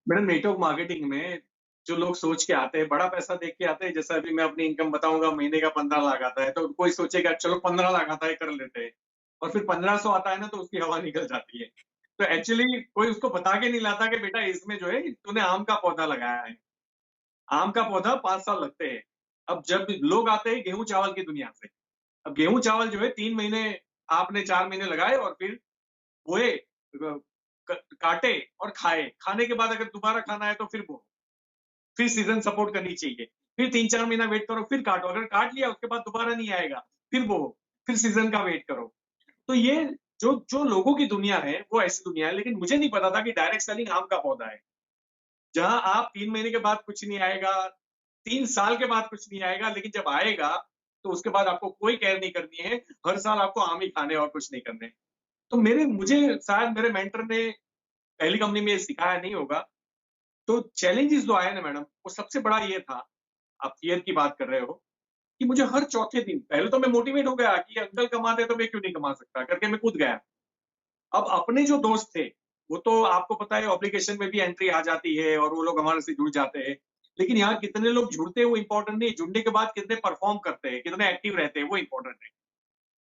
मैडम, नेटवर्क मार्केटिंग में जो लोग सोच के आते हैं, बड़ा पैसा देख के आते हैं, जैसा अभी मैं अपनी इनकम बताऊंगा, महीने का 15 लाख आता है, तो कोई सोचेगा चलो 15 लाख आता है, कर लेते हैं। और फिर 1500 आता है ना, तो उसकी हवा निकल जाती है। तो एक्चुअली कोई उसको बता के नहीं लाता कि बेटा इसमें जो है तूने आम का पौधा लगाया है, आम का पौधा 5 साल लगते हैं। अब जब लोग आते हैं गेहूं चावल की दुनिया से, अब गेहूं चावल जो है 3 महीने, आपने 4 महीने लगाए, और फिर बोए, काटे और खाए, खाने के बाद अगर दोबारा खाना है तो फिर बो, फिर सीजन सपोर्ट करनी चाहिए, फिर 3 4 महीना वेट करो, फिर काटो, अगर काट लिया उसके बाद दोबारा नहीं आएगा, फिर बो, फिर सीजन का वेट करो। तो ये जो जो लोगों की दुनिया है वो ऐसी दुनिया है। लेकिन मुझे नहीं पता था कि डायरेक्ट सेलिंग आम का पौधा है, जहां आप 3 महीने के बाद कुछ नहीं आएगा, 3 साल के बाद कुछ नहीं आएगा, लेकिन जब आएगा तो उसके बाद आपको कोई केयर नहीं करनी है, हर साल आपको आम ही खाने और कुछ नहीं करने। तो मुझे शायद मेरे मेंटर ने पहली कंपनी में सिखाया नहीं होगा। तो चैलेंजेस जो आए ना मैडम, वो सबसे बड़ा ये था, आप फियर की बात कर रहे हो, कि मुझे हर चौथे दिन, पहले तो मैं मोटिवेट हो गया कि अंकल कमाते तो मैं क्यों नहीं कमा सकता, करके मैं कूद गया। अब अपने जो दोस्त थे, वो तो आपको पता है ऑब्लिगेशन में भी एंट्री आ जाती है और वो लोग हमारे से जुड़ जाते हैं। लेकिन यहाँ कितने लोग जुड़ते हैं वो इंपॉर्टेंट नहीं, जुड़ने के बाद कितने परफॉर्म करते हैं, कितने एक्टिव रहते हैं, वो इंपॉर्टेंट है।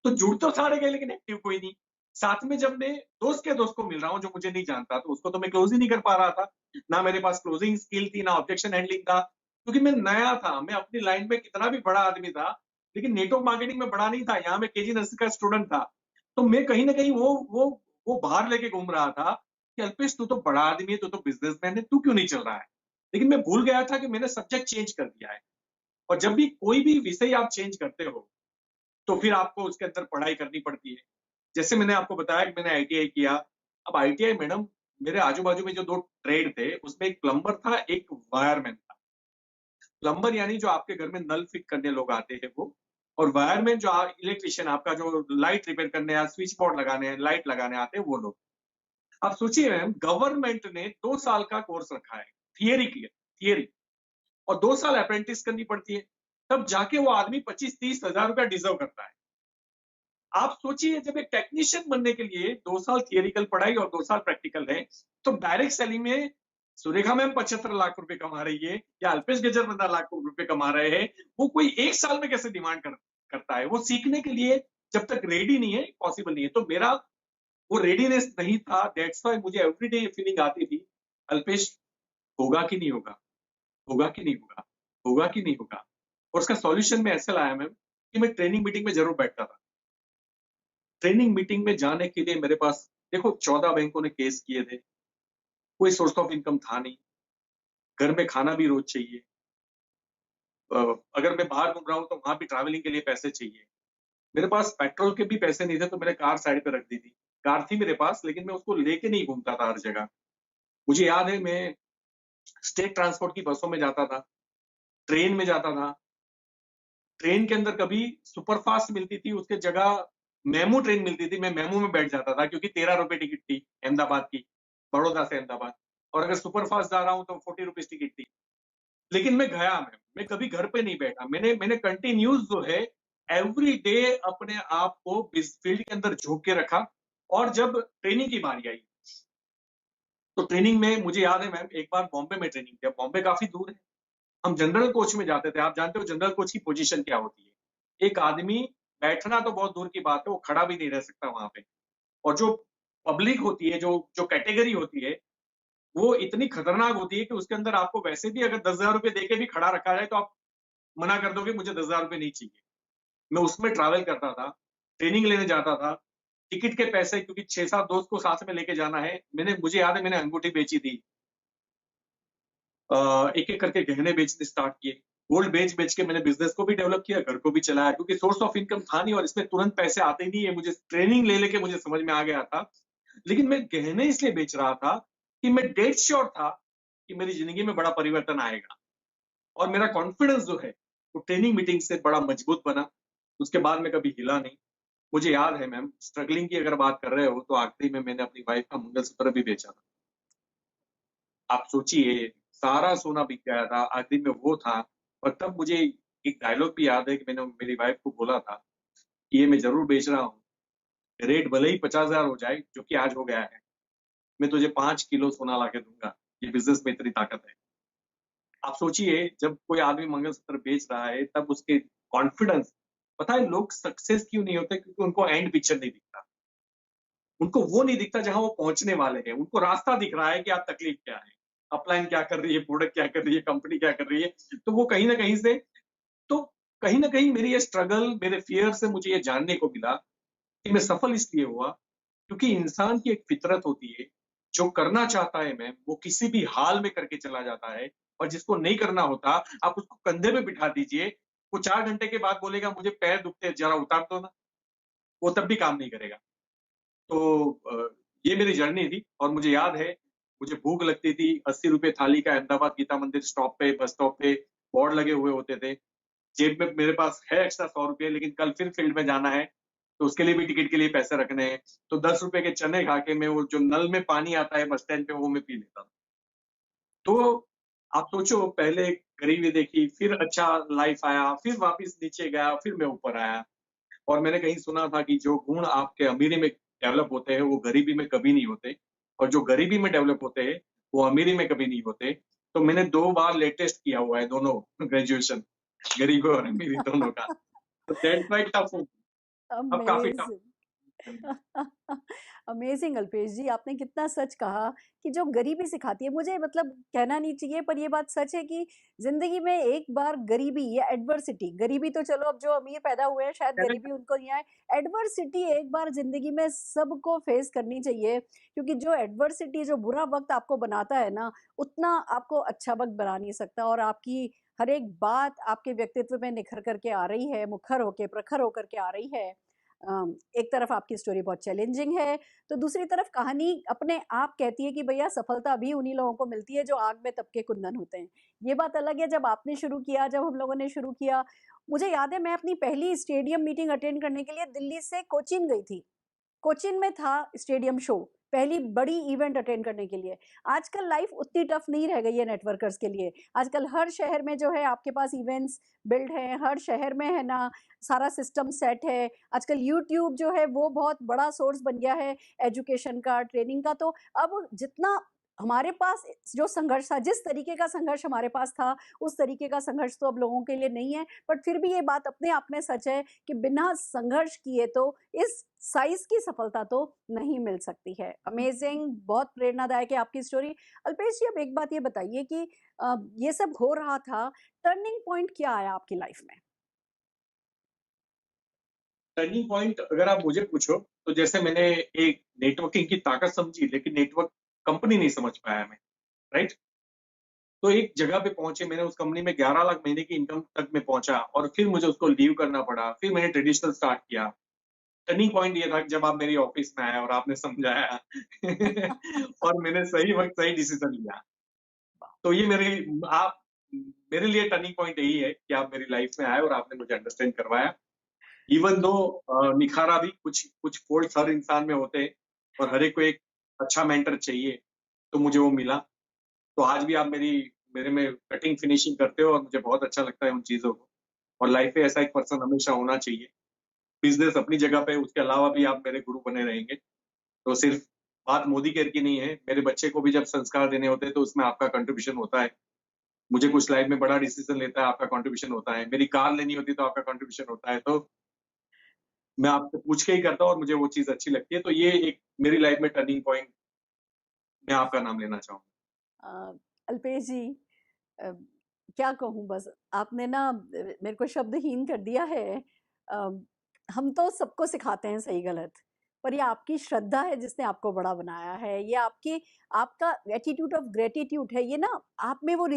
तो जुड़ तो सारे गए, लेकिन एक्टिव कोई नहीं। साथ में जब मैं दोस्त के दोस्त को मिल रहा हूँ जो मुझे नहीं जानता, तो उसको तो मैं क्लोज ही नहीं कर पा रहा था। ना मेरे पास क्लोजिंग स्किल थी, ना ऑब्जेक्शन हैंडलिंग था, क्योंकि मैं नया था। मैं अपनी लाइन में कितना भी बड़ा आदमी था, लेकिन नेटवर्क मार्केटिंग में बड़ा नहीं था। यहाँ मैं केजी नर्सरी का स्टूडेंट था। तो मैं कहीं ना कहीं वो बाहर लेके घूम रहा था कि अल्पेश, तू तो बड़ा आदमी है, तू तो बिजनेसमैन है, तू क्यों नहीं चल रहा है। लेकिन मैं भूल गया था कि मैंने सब्जेक्ट चेंज कर दिया है। और जब भी कोई भी विषय आप चेंज करते हो, तो फिर आपको उसके अंदर पढ़ाई करनी पड़ती है। जैसे मैंने आपको बताया कि मैंने आईटीआई किया। अब आईटीआई मैडम, मेरे आजू बाजू में जो 2 ट्रेड थे, उसमें एक प्लम्बर था, एक वायरमैन था। प्लम्बर यानी जो आपके घर में नल फिट करने लोग आते हैं वो, और वायरमैन जो इलेक्ट्रिशियन, आपका जो लाइट रिपेयर करने या स्विच बोर्ड लगाने, लाइट लगाने आते हैं, वो लोग। आप सोचिए मैम, गवर्नमेंट ने 2 साल का कोर्स रखा है, थियरी, और 2 साल अप्रेंटिस करनी पड़ती है, तब जाके वो आदमी 25 30 हजार रुपया डिजर्व करता है। आप सोचिए, जब एक टेक्नीशियन बनने के लिए 2 साल थियरिकल पढ़ाई और 2 साल प्रैक्टिकल है, तो डायरेक्ट सेलिंग में सुरेखा मैम 75 लाख रुपए कमा रही है, या अल्पेश गजर लाख रुपए कमा रहे हैं, वो कोई 1 साल में कैसे डिमांड करता है। वो सीखने के लिए जब तक रेडी नहीं है, पॉसिबल नहीं है। तो मेरा वो रेडीनेस नहीं था। दैट्स व्हाई मुझे एवरीडे ये फीलिंग आती थी, अल्पेश होगा कि नहीं होगा, होगा कि नहीं होगा, होगा कि नहीं होगा। और उसका सॉल्यूशन मैं ऐसे लाया मैम कि मैं ट्रेनिंग मीटिंग में जरूर बैठता था। ट्रेनिंग मीटिंग में जाने के लिए मेरे पास देखो 14 बैंकों ने केस किए थे, कोई सोर्स ऑफ इनकम था नहीं, घर में खाना भी रोज चाहिए। अगर मैं बाहर घूम रहा हूँ तो वहां भी ट्रैवलिंग के लिए पैसे चाहिए। मेरे पास पेट्रोल के भी पैसे नहीं थे, तो मैंने कार साइड पे रख दी थी। कार थी मेरे पास, लेकिन मैं उसको लेके नहीं घूमता था हर जगह। मुझे याद है मैं स्टेट ट्रांसपोर्ट की बसों में जाता था, ट्रेन में जाता था। ट्रेन के अंदर कभी सुपरफास्ट मिलती थी, उसके जगह मेमू ट्रेन मिलती थी, मैं मेमू में बैठ जाता था क्योंकि 13 रुपए टिकट थी अहमदाबाद की, बड़ौदा से अहमदाबाद। और अगर सुपरफास्ट जा रहा हूँ तो 40 रुपीज टिकट थी। लेकिन मैं कभी घर पे नहीं बैठा। मैंने मैंने कंटिन्यूस जो है एवरी डे अपने आप को इस फील्ड के अंदर झोंक के रखा। और जब ट्रेनिंग की बारी आई, तो ट्रेनिंग में मुझे याद है मैम, एक बार बॉम्बे में ट्रेनिंग किया। बॉम्बे काफी दूर है। हम जनरल कोच में जाते थे। आप जानते हो जनरल कोच की पोजीशन क्या होती है। एक आदमी बैठना तो बहुत दूर की बात है, वो खड़ा भी नहीं रह सकता वहां पे। और जो पब्लिक होती है, जो जो कैटेगरी होती है, वो इतनी खतरनाक होती है कि उसके अंदर आपको वैसे भी अगर 10,000 रुपए देके भी खड़ा रखा जाए तो आप मना कर दोगे, मुझे 10,000 रुपए नहीं चाहिए। मैं उसमें ट्रैवल करता था, ट्रेनिंग लेने जाता था। टिकट के पैसे, क्योंकि 6-7 दोस्त को साथ में लेके जाना है, मुझे याद है मैंने अंगूठी बेची थी। एक एक करके गहने बेचने स्टार्ट किए। गोल्ड बेच बेच के मैंने बिजनेस को भी डेवलप किया, घर को भी चलाया, क्योंकि सोर्स ऑफ इनकम था नहीं और इसमें तुरंत पैसे आते नहीं है। मुझे ट्रेनिंग ले लेके मुझे समझ में आ गया था। लेकिन मैं गहने इसलिए बेच रहा था कि मैं डेड श्योर था कि मेरी जिंदगी में बड़ा परिवर्तन आएगा। और मेरा कॉन्फिडेंस जो है वो ट्रेनिंग मीटिंग से बड़ा मजबूत बना। उसके बाद मैं कभी हिला नहीं। मुझे याद है मैम, स्ट्रगलिंग की अगर बात कर रहे हो तो आखिरी में मैंने अपनी वाइफ का मंगलसूत्र भी बेचा था। आप सोचिए, सारा सोना बिक गया था, आखिरी में वो था। और तब मुझे एक डायलॉग भी याद है कि मैंने मेरी वाइफ को बोला था कि ये मैं जरूर बेच रहा हूँ, रेट भले ही 50,000 हो जाए, जो कि आज हो गया है, मैं तुझे 5 किलो सोना ला के दूंगा। ये बिजनेस में इतनी ताकत है। आप सोचिए, जब कोई आदमी मंगलसूत्र बेच रहा है तब उसके कॉन्फिडेंस, पता है लोग सक्सेस क्यों नहीं होते? क्योंकि उनको एंड पिक्चर नहीं दिखता। उनको वो नहीं दिखता जहां वो पहुंचने वाले हैं। उनको रास्ता दिख रहा है कि आप तकलीफ क्या है, अपलाइन क्या कर रही है, प्रोडक्ट क्या कर रही है, कंपनी क्या कर रही है। तो वो कहीं ना कहीं से, तो कहीं ना कहीं मेरी ये स्ट्रगल, मेरे फियर से मुझे ये जानने को मिला कि मैं सफल इसलिए हुआ क्योंकि इंसान की एक फितरत होती है। जो करना चाहता है मैम, वो किसी भी हाल में करके चला जाता है। और जिसको नहीं करना होता, आप उसको कंधे पे बिठा दीजिए, वो 4 घंटे के बाद बोलेगा मुझे पैर दुखते हैं, जरा उतार दो ना। वो तब भी काम नहीं करेगा। तो ये मेरी जर्नी थी। और मुझे याद है, मुझे भूख लगती थी, 80 रुपए थाली का अहमदाबाद गीता मंदिर स्टॉप पे, बस स्टॉप पे बोर्ड लगे हुए होते थे। जेब में मेरे पास है एक्स्ट्रा 100 रुपए, लेकिन कल फिर फील्ड में जाना है, तो उसके लिए भी टिकट के लिए पैसे रखने हैं। तो 10 रुपए के चने खा के मैं वो जो नल में पानी आता है बस स्टैंड पे, वो मैं पी लेता था। तो आप सोचो, पहले गरीबी देखी, फिर अच्छा लाइफ आया, फिर वापस नीचे गया, फिर मैं ऊपर आया। और मैंने कहीं सुना था कि जो गुण आपके अमीरी में डेवलप होते हैं वो गरीबी में कभी नहीं होते, और जो गरीबी में डेवलप होते हैं वो अमीरी में कभी नहीं होते। तो मैंने 2 बार लेटेस्ट किया हुआ है, दोनों ग्रेजुएशन, गरीबी और अमीरी दोनों का। तो दैट्स व्हाई टफ। अब काफी टफ। अमेजिंग। अमेजिंग अल्पेश जी, आपने कितना सच कहा कि जो गरीबी सिखाती है, मुझे मतलब कहना नहीं चाहिए पर ये बात सच है कि जिंदगी में एक बार गरीबी या एडवर्सिटी, गरीबी तो चलो अब जो अमीर पैदा हुए हैं शायद गरीबी उनको नहीं आए, एडवर्सिटी एक बार जिंदगी में सबको फेस करनी चाहिए। क्योंकि जो एडवर्सिटी, जो बुरा वक्त आपको बनाता है ना, उतना आपको अच्छा वक्त बना नहीं सकता। और आपकी हर एक बात आपके व्यक्तित्व में निखर करके आ रही है, मुखर होके प्रखर होकर के आ रही है। एक तरफ आपकी स्टोरी बहुत चैलेंजिंग है, तो दूसरी तरफ कहानी अपने आप कहती है कि भैया सफलता भी उन्हीं लोगों को मिलती है जो आग में तपके कुंदन होते हैं। ये बात अलग है जब आपने शुरू किया, जब हम लोगों ने शुरू किया। मुझे याद है मैं अपनी पहली स्टेडियम मीटिंग अटेंड करने के लिए दिल्ली से कोचीन गई थी। कोचीन में था स्टेडियम शो, पहली बड़ी इवेंट अटेंड करने के लिए। आजकल लाइफ उतनी टफ नहीं रह गई है नेटवर्कर्स के लिए। आजकल हर शहर में जो है आपके पास इवेंट्स बिल्ड हैं, हर शहर में है ना, सारा सिस्टम सेट है। आजकल यूट्यूब जो है वो बहुत बड़ा सोर्स बन गया है एजुकेशन का, ट्रेनिंग का। तो अब जितना हमारे पास जो संघर्ष था, जिस तरीके का संघर्ष हमारे पास था, उस तरीके का संघर्ष तो अब लोगों के लिए नहीं है। बट फिर भी ये बात अपने आप में सच है कि बिना संघर्ष किए तो इस साइज की सफलता तो नहीं मिल सकती है। अमेजिंग, बहुत प्रेरणादायक है आपकी स्टोरी। अल्पेश जी, अब एक बात ये बताइए कि ये सब हो रहा था, टर्निंग पॉइंट क्या आया आपकी लाइफ में? टर्निंग पॉइंट अगर आप मुझे पूछो तो जैसे मैंने एक नेटवर्किंग की ताकत समझी, लेकिन नेटवर्क कंपनी नहीं समझ पाया मैं, राइट? तो एक जगह पे पहुंचे, मैंने उस कंपनी में 11 लाख महीने की इनकम तक में पहुंचा और फिर मुझे उसको लीव करना पड़ा। फिर मैंने ट्रेडिशनल स्टार्ट किया। टर्निंग पॉइंट ये था कि जब आप मेरी ऑफिस में आए और आपने समझाया और मैंने सही वक्त सही डिसीजन लिया। तो ये आप मेरे लिए टर्निंग पॉइंट यही है कि आप मेरी लाइफ में आए और आपने मुझे अंडरस्टैंड करवाया। इवन दो निखारा भी, कुछ कुछ फॉल्ट हर इंसान में होते हैं और हर एक को एक अच्छा मेंटर चाहिए, तो मुझे वो मिला। तो आज भी आप मेरे में कटिंग फिनिशिंग करते हो और मुझे बहुत अच्छा लगता है उन चीजों को। और लाइफ में ऐसा एक पर्सन हमेशा होना चाहिए। बिजनेस अपनी जगह पे, उसके अलावा भी आप मेरे गुरु बने रहेंगे। तो सिर्फ बात मोदी केयर की नहीं है, मेरे बच्चे को भी जब संस्कार देने होते हैं तो उसमें आपका कंट्रीब्यूशन होता है। मुझे कुछ लाइफ में बड़ा डिसीजन लेता है, आपका कंट्रीब्यूशन होता है। मेरी कार लेनी होती है तो आपका कंट्रीब्यूशन होता है। तो मैं आपसे पूछ के ही करता हूँ और मुझे वो चीज अच्छी लगती है। तो ये एक मेरी लाइफ में टर्निंग पॉइंट, मैं आपका नाम लेना चाहूंगा। अल्पेश जी, अ, क्या कहूँ, बस आपने ना मेरे को शब्दहीन कर दिया है। अ, हम तो सबको सिखाते हैं सही गलत, पर ये आपकी श्रद्धा है जिसने आपको बड़ा बनाया है। ये आपका एटीट्यूड ऑफ ग्रेटिट्यूड है। ये ना आप में वो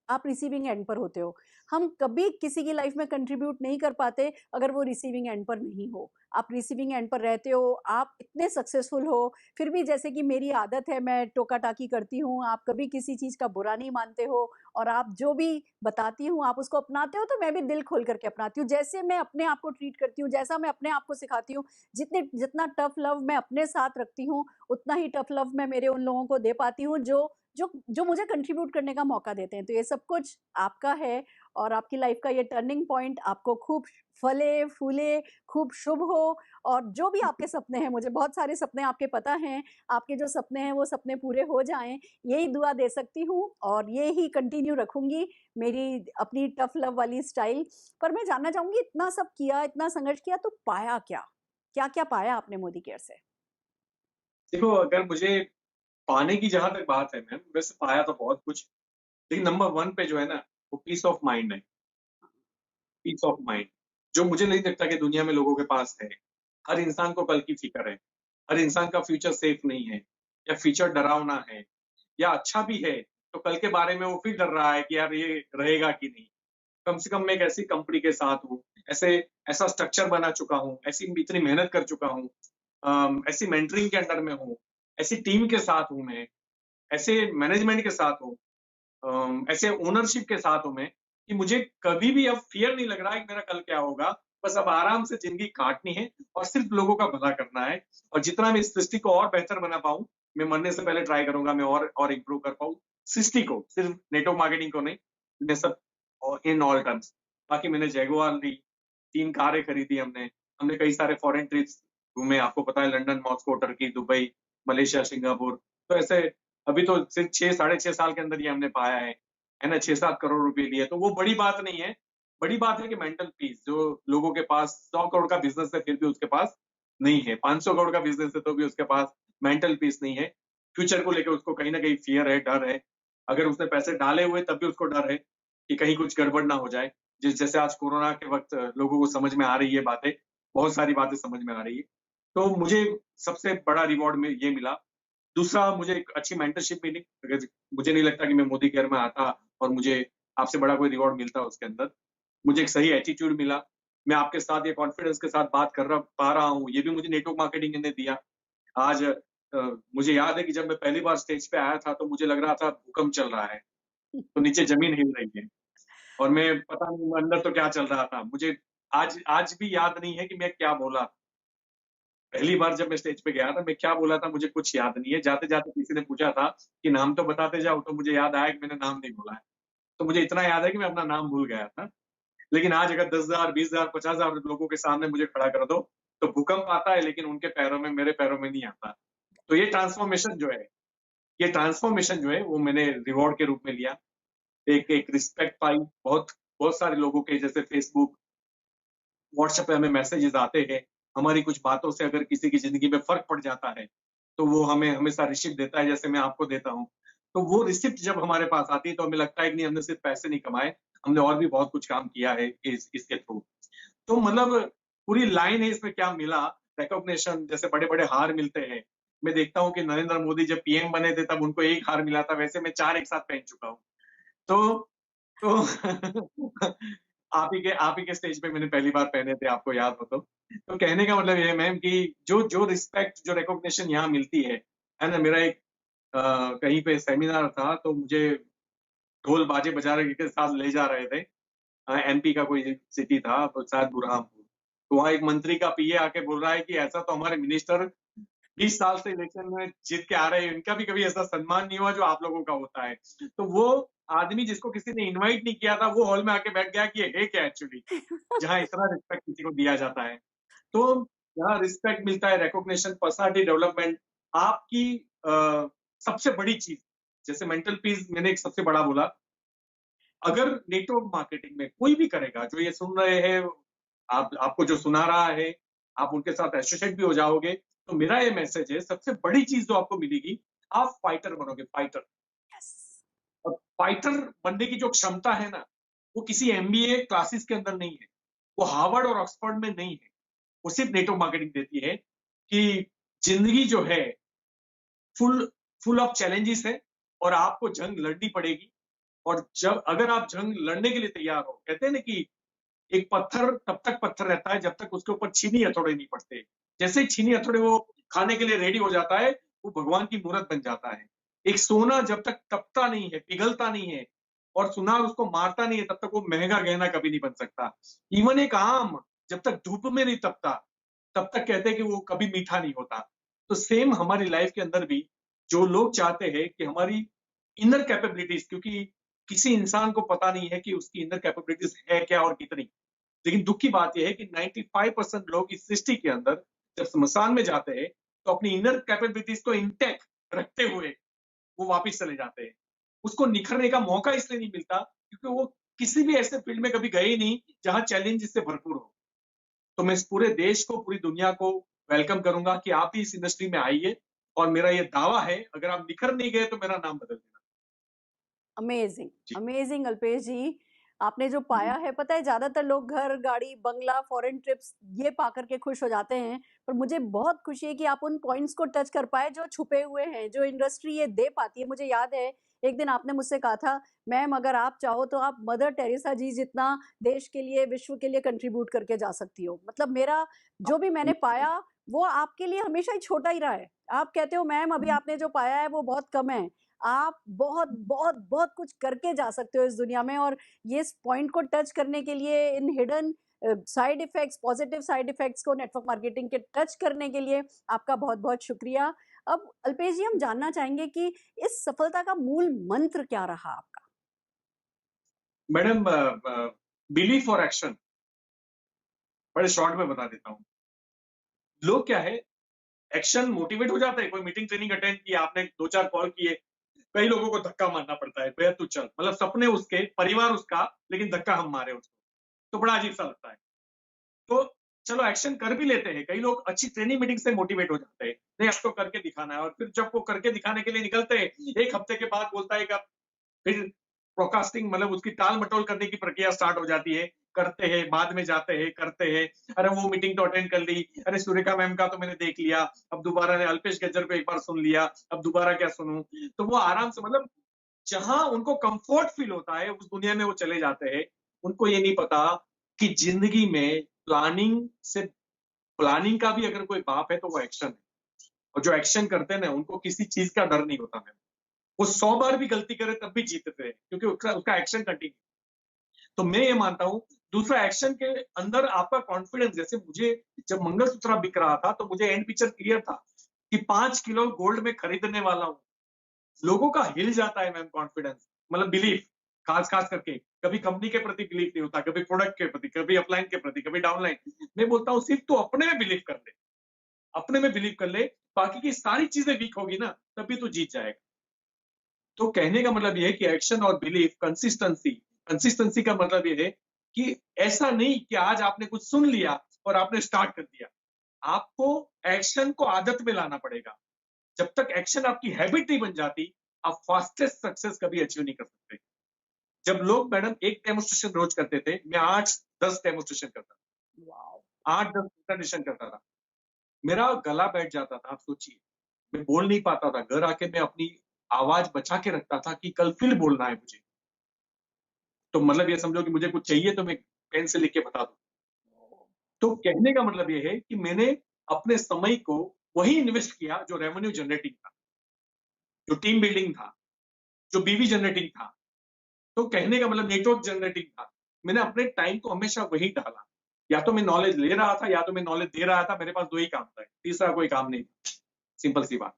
आप रिसीविंग एंड पर होते हो। हम कभी किसी की लाइफ में कंट्रीब्यूट नहीं कर पाते अगर वो रिसीविंग एंड पर नहीं हो। आप रिसीविंग एंड पर रहते हो, आप इतने सक्सेसफुल हो, फिर भी जैसे कि मेरी आदत है, मैं टोका टाकी करती हूँ, आप कभी किसी चीज का बुरा नहीं मानते हो और आप जो भी बताती हूँ आप उसको अपनाते हो, तो मैं भी दिल खोल करके अपनाती हूँ। जैसे मैं अपने आप को ट्रीट करती हूँ, जैसा मैं अपने आप को सिखाती हूँ, जितना टफ लव मैं अपने साथ रखती हूँ, उतना ही टफ लव मैं मेरे उन लोगों को दे पाती हूँ जो जो जो मुझे कंट्रीब्यूट करने का मौका देते हैं। तो ये सब कुछ आपका है और आपकी लाइफ का ये टर्निंग पॉइंट आपको खूब फले फूले, खूब शुभ हो। और जो भी आपके सपने हैं, मुझे बहुत सारे सपने आपके पता हैं, आपके जो सपने हैं वो सपने पूरे हो जाएं, यही दुआ दे सकती हूँ और ये ही कंटिन्यू रखूंगी, मेरी अपनी टफ लव वाली स्टाइल। पर मैं जानना चाहूंगी, इतना सब किया, इतना संघर्ष किया, तो पाया क्या? क्या क्या पाया आपने मोदी केयर से? देखो, अगर मुझे पाने की जहां तक बात है मैम, वैसे पाया तो बहुत कुछ, लेकिन नंबर वन पे जो है ना, वो पीस ऑफ माइंड है। पीस ऑफ माइंड जो मुझे नहीं लगता कि दुनिया में लोगों के पास है। हर इंसान को कल की फिक्र है। हर इंसान का फ्यूचर सेफ नहीं है, या फ्यूचर डरावना है, या अच्छा भी है तो कल के बारे में वो फिर डर रहा है कि यार ये रहेगा कि नहीं। कम से कम मैं एक ऐसी कंपनी के साथ हूँ, ऐसे ऐसा स्ट्रक्चर बना चुका हूँ, ऐसी इतनी मेहनत कर चुका हूँ, ऐसी मेंटरिंग के अंडर में हूँ, ऐसी टीम के साथ हूँ मैं, ऐसे मैनेजमेंट के साथ हूँ, ऐसे ओनरशिप के साथ हूँ मैं, कि मुझे कभी भी अब फियर नहीं लग रहा है कि मेरा कल क्या होगा। बस अब आराम से जिंदगी काटनी है और सिर्फ लोगों का भला करना है। और जितना मैं इस सृष्टि को और बेहतर बना पाऊं, मैं मरने से पहले ट्राई करूंगा मैं और इम्प्रूव कर पाऊं सृष्टि को, सिर्फ नेटवर्क मार्केटिंग को नहीं। मैं सब इन ऑल टर्म्स। बाकी मैंने जैगुआर ली, 3 कारें खरीदी हमने। हमने कई सारे फॉरेन ट्रिप्स घूमे, आपको पता है, London, Moscow, Turkey, Dubai, Malaysia, Singapore. तो ऐसे अभी तो सिर्फ 6 साढ़े 6 साल के अंदर ये हमने पाया है ना, 6-7 करोड़ रुपए लिए। तो वो बड़ी बात नहीं है। बड़ी बात है कि मेंटल पीस, जो लोगों के पास 100 करोड़ का बिजनेस है फिर भी उसके पास नहीं है, 500 करोड़ का बिजनेस है तो भी उसके पास मेंटल पीस नहीं है। फ्यूचर को लेकर उसको कहीं ना कहीं फियर है, डर है। अगर उसने पैसे डाले हुए तब भी उसको डर है कि कहीं कुछ गड़बड़ ना हो जाए। जैसे आज कोरोना के वक्त लोगों को समझ में आ रही है बातें, बहुत सारी बातें समझ में आ रही है। तो मुझे सबसे बड़ा रिवॉर्ड में ये मिला। दूसरा, मुझे एक अच्छी मेंटरशिप मिली। अगर मुझे नहीं लगता कि मैं मोदी केयर में आता और मुझे आपसे बड़ा कोई रिवॉर्ड मिलता उसके अंदर। मुझे एक सही एटीट्यूड मिला। मैं आपके साथ ये कॉन्फिडेंस के साथ बात कर रहा पा रहा हूँ, ये भी मुझे नेटवर्क मार्केटिंग ने दिया। आज मुझे याद है कि जब मैं पहली बार स्टेज पे आया था तो मुझे लग रहा था भूकंप चल रहा है, तो नीचे जमीन हिल रही है और मैं पता नहीं अंदर तो क्या चल रहा था। मुझे आज आज भी याद नहीं है कि मैं क्या बोला। पहली बार जब मैं स्टेज पे गया था, मैं क्या बोला था मुझे कुछ याद नहीं है। जाते जाते किसी ने पूछा था कि नाम तो बताते जाओ, तो मुझे याद आया कि मैंने नाम नहीं बोला है। तो मुझे इतना याद है कि मैं अपना नाम भूल गया था। लेकिन आज अगर 10,000, 20,000, 50,000 लोगों के सामने मुझे खड़ा कर दो तो भूकंप आता है, लेकिन उनके पैरों में, मेरे पैरों में नहीं आता। तो ये ट्रांसफॉर्मेशन जो है, ये ट्रांसफॉर्मेशन जो है वो मैंने रिवॉर्ड के रूप में लिया। एक रिस्पेक्ट पाई, बहुत बहुत सारे लोगों के, जैसे फेसबुक, व्हाट्सएप पे हमें मैसेजेस आते हैं, हमारी कुछ बातों से अगर किसी की जिंदगी में फर्क पड़ जाता है तो वो हमें हमेशा रिसिप्ट देता है, जैसे मैं आपको देता हूँ। तो वो रिसिप्ट जब हमारे पास आती है तो हमें लगता है कि नहीं, हमने सिर्फ पैसे नहीं कमाए, हमने और भी बहुत कुछ काम किया है इसके थ्रू। तो मतलब पूरी लाइन है इसमें, क्या मिला रिकॉग्निशन, जैसे बड़े बड़े हार मिलते हैं। मैं देखता हूँ कि नरेंद्र मोदी जब पीएम बने थे तब उनको एक हार मिला था, वैसे मैं 4 एक साथ पहन चुका हूँ। तो आप ही के स्टेज पे मैंने पहली बार पहने थे, आपको याद हो तो। तो कहने का मतलब ये है मैम कि जो जो रिस्पेक्ट, जो रिकॉग्निशन यहाँ मिलती है ना। मेरा एक कहीं पे सेमिनार था तो मुझे ढोल बाजे बजा रहे के साथ ले जा रहे थे। एमपी का कोई सिटी था, तो शायद बुरहानपुर। तो वहाँ एक मंत्री का पीए आके बोल रहा है कि ऐसा तो हमारे मिनिस्टर 20 साल से इलेक्शन में जीत के आ रहे हैं, इनका भी कभी ऐसा सम्मान नहीं हुआ जो आप लोगों का होता है। तो वो आदमी जिसको किसी ने इनवाइट नहीं किया था, वो हॉल में आके बैठ गया कि ये है क्या एक्चुअली, जहाँ इतना रिस्पेक्ट किसी को दिया जाता है। तो यहाँ रिस्पेक्ट मिलता है, रिकॉग्निशन, पर्सनालिटी डेवलपमेंट, आपकी सबसे बड़ी चीज, जैसे मेंटल पीस मैंने एक सबसे बड़ा बोला। अगर नेटवर्क मार्केटिंग में कोई भी करेगा, जो ये सुन रहे हैं, आपको जो सुना रहा है, आप उनके साथ एसोसिएट भी हो जाओगे, तो मेरा ये मैसेज है, सबसे बड़ी चीज जो आपको मिलेगी, आप फाइटर बनोगे, फाइटर। यस। और फाइटर बनने की जो क्षमता है ना, वो किसी एमबीए क्लासेस के अंदर नहीं है, वो हार्वर्ड और ऑक्सफोर्ड में नहीं है। वो सिर्फ नेटवर्क मार्केटिंग देती है कि जिंदगी जो है फुल फुल ऑफ चैलेंजेस है, और आपको जंग लड़नी पड़ेगी। और जब अगर आप जंग लड़ने के लिए तैयार हो, कहते हैं ना कि एक पत्थर तब तक पत्थर रहता है जब तक उसके ऊपर छीनी हथौड़े नहीं पड़ते। जैसे ही छीनी हथौड़े वो खाने के लिए रेडी हो जाता है, वो भगवान की मूर्त बन जाता है। एक सोना जब तक तपता नहीं है, पिघलता नहीं है, और सुनार उसको मारता नहीं है, तब तक वो महंगा गहना कभी नहीं बन सकता। इवन एक आम जब तक धूप में नहीं तपता, तब तक कहते हैं कि वो कभी मीठा नहीं होता। तो सेम हमारी लाइफ के अंदर भी जो लोग चाहते हैं कि हमारी इनर कैपेबिलिटीज, क्योंकि किसी इंसान को पता नहीं है कि उसकी इनर कैपेबिलिटीज है क्या और कितनी। लेकिन दुख की बात यह है कि 95% लोग इस सृष्टि के अंदर जब स्मशान में जाते हैं तो अपनी इनर कैपेबिलिटीज को इंटैक्ट रखते हुए वो वापस चले जाते हैं। उसको निखरने का मौका इसलिए नहीं मिलता क्योंकि वो किसी भी ऐसे फील्ड में कभी गए ही नहीं जहां चैलेंज इससे भरपूर हो। तो मैं इस पूरे देश को, पूरी दुनिया को वेलकम करूंगा कि आप भी इस इंडस्ट्री में आइए। और मेरा ये दावा है, अगर आप निखर नहीं गए तो मेरा नाम बदल देना। अमेजिंग, जी। अमेजिंग अल्पेश जी। आपने जो पाया है, पता है ज्यादातर लोग घर, गाड़ी, बंगला, फॉरेन ट्रिप्स ये पा करके खुश हो जाते हैं, पर मुझे बहुत खुशी है कि आप उन पॉइंट्स को टच कर पाए जो छुपे हुए हैं, जो इंडस्ट्री ये दे पाती है। मुझे याद है एक दिन आपने मुझसे कहा था, मैम अगर आप चाहो तो आप मदर टेरेसा जी जितना देश के लिए, विश्व के लिए कंट्रीब्यूट करके जा सकती हो। मतलब मेरा जो भी मैंने पाया वो आपके लिए हमेशा ही छोटा ही रहा है। आप कहते हो मैम अभी आपने जो पाया है वो बहुत कम है, आप बहुत बहुत बहुत कुछ करके जा सकते हो इस दुनिया में। और ये इस पॉइंट को टच करने के लिए, in hidden side effects, positive side effects को नेटवर्क मार्केटिंग के टच करने के लिए आपका बहुत बहुत शुक्रिया। अब अल्पेश जी हम जानना चाहेंगे कि इस सफलता का मूल मंत्र क्या रहा आपका? मैडम, बिलीफ और एक्शन, बड़े शॉर्ट में बता देता हूँ। लोग क्या है, एक्शन मोटिवेट हो जाता है, कोई मीटिंग ट्रेनिंग अटेंड किया आपने, 2-4 कॉल किए, कई लोगों को धक्का मारना पड़ता है, भैया तू चल, मतलब सपने उसके, परिवार उसका, लेकिन धक्का हम मारे उसको, तो बड़ा अजीब सा लगता है। तो चलो एक्शन कर भी लेते हैं, कई लोग अच्छी ट्रेनिंग मीटिंग से मोटिवेट हो जाते हैं, नहीं अब तो करके दिखाना है, और फिर जब वो करके दिखाने के लिए निकलते हैं, 1 हफ्ते के बाद बोलता है कि अब फिर प्रोकास्टिंग, मतलब उसकी टाल मटोल करने की प्रक्रिया स्टार्ट हो जाती है। करते हैं, बाद में जाते हैं, करते हैं, अरे वो मीटिंग तो अटेंड कर ली, अरे सुरेखा मैम का तो मैंने देख लिया, अब दोबारा ने अल्पेश गज्जर को एक बार सुन लिया, अब दोबारा क्या सुनूं। तो वो आराम से, मतलब जहां उनको कंफर्ट फील होता है उस दुनिया में वो चले जाते हैं। उनको ये नहीं पता कि जिंदगी में प्लानिंग का भी अगर कोई बाप है तो वो एक्शन है। और जो एक्शन करते हैं ना, उनको किसी चीज का डर नहीं होता। वो 100 बार भी गलती करे तब भी जीतते हैं, क्योंकि उसका एक्शन कंटिन्यू। तो मैं ये मानता हूं, दूसरा एक्शन के अंदर आपका कॉन्फिडेंस, जैसे मुझे जब मंगलसूत्र बिक रहा था तो मुझे एंड पिक्चर क्लियर था कि 5 किलो गोल्ड में खरीदने वाला हूं। लोगों का हिल जाता है मैम कॉन्फिडेंस, मतलब बिलीफ, खास खास करके कभी कंपनी के प्रति बिलीफ नहीं होता, कभी प्रोडक्ट के प्रति, कभी अपलाइन के प्रति, कभी डाउनलाइन। मैं बोलता हूं सिर्फ तो अपने में बिलीव कर ले, अपने में बिलीव कर ले, बाकी की सारी चीजें वीक होगी ना, तभी तो जीत जाएगा। तो कहने का मतलब ये है कि एक्शन और बिलीफ, कंसिस्टेंसी का मतलब ये है कि ऐसा नहीं कि आज आपने कुछ सुन लिया और आपने स्टार्ट कर दिया। आपको एक्शन को आदत में लाना पड़ेगा। जब तक एक्शन आपकी हैबिट नहीं बन जाती, आप फास्टेस्ट सक्सेस कभी अचीव नहीं कर सकते। जब लोग मैडम एक डेमोस्ट्रेशन रोज करते थे, मैं 8-10 डेमोस्ट्रेशन करता था, वाओ! 8-10 प्रेजेंटेशन करता था। मेरा गला बैठ जाता था, आप सोचिए। मैं बोल नहीं पाता था। घर आके मैं अपनी आवाज बचा के रखता था कि कल फिर बोलना है मुझे। तो मतलब ये समझो कि मुझे कुछ चाहिए तो मैं पेन से लिख के बता दूं। तो कहने का मतलब ये है कि मैंने अपने समय को वही इन्वेस्ट किया जो रेवेन्यू जनरेटिंग था, जो टीम बिल्डिंग था, जो बीवी जनरेटिंग था। तो कहने का मतलब नेटवर्क जनरेटिंग था। मैंने अपने टाइम को हमेशा वही डाला। या तो मैं नॉलेज ले रहा था या तो मैं नॉलेज दे रहा था। मेरे पास दो ही काम था, तीसरा कोई काम नहीं था। सिंपल सी बात।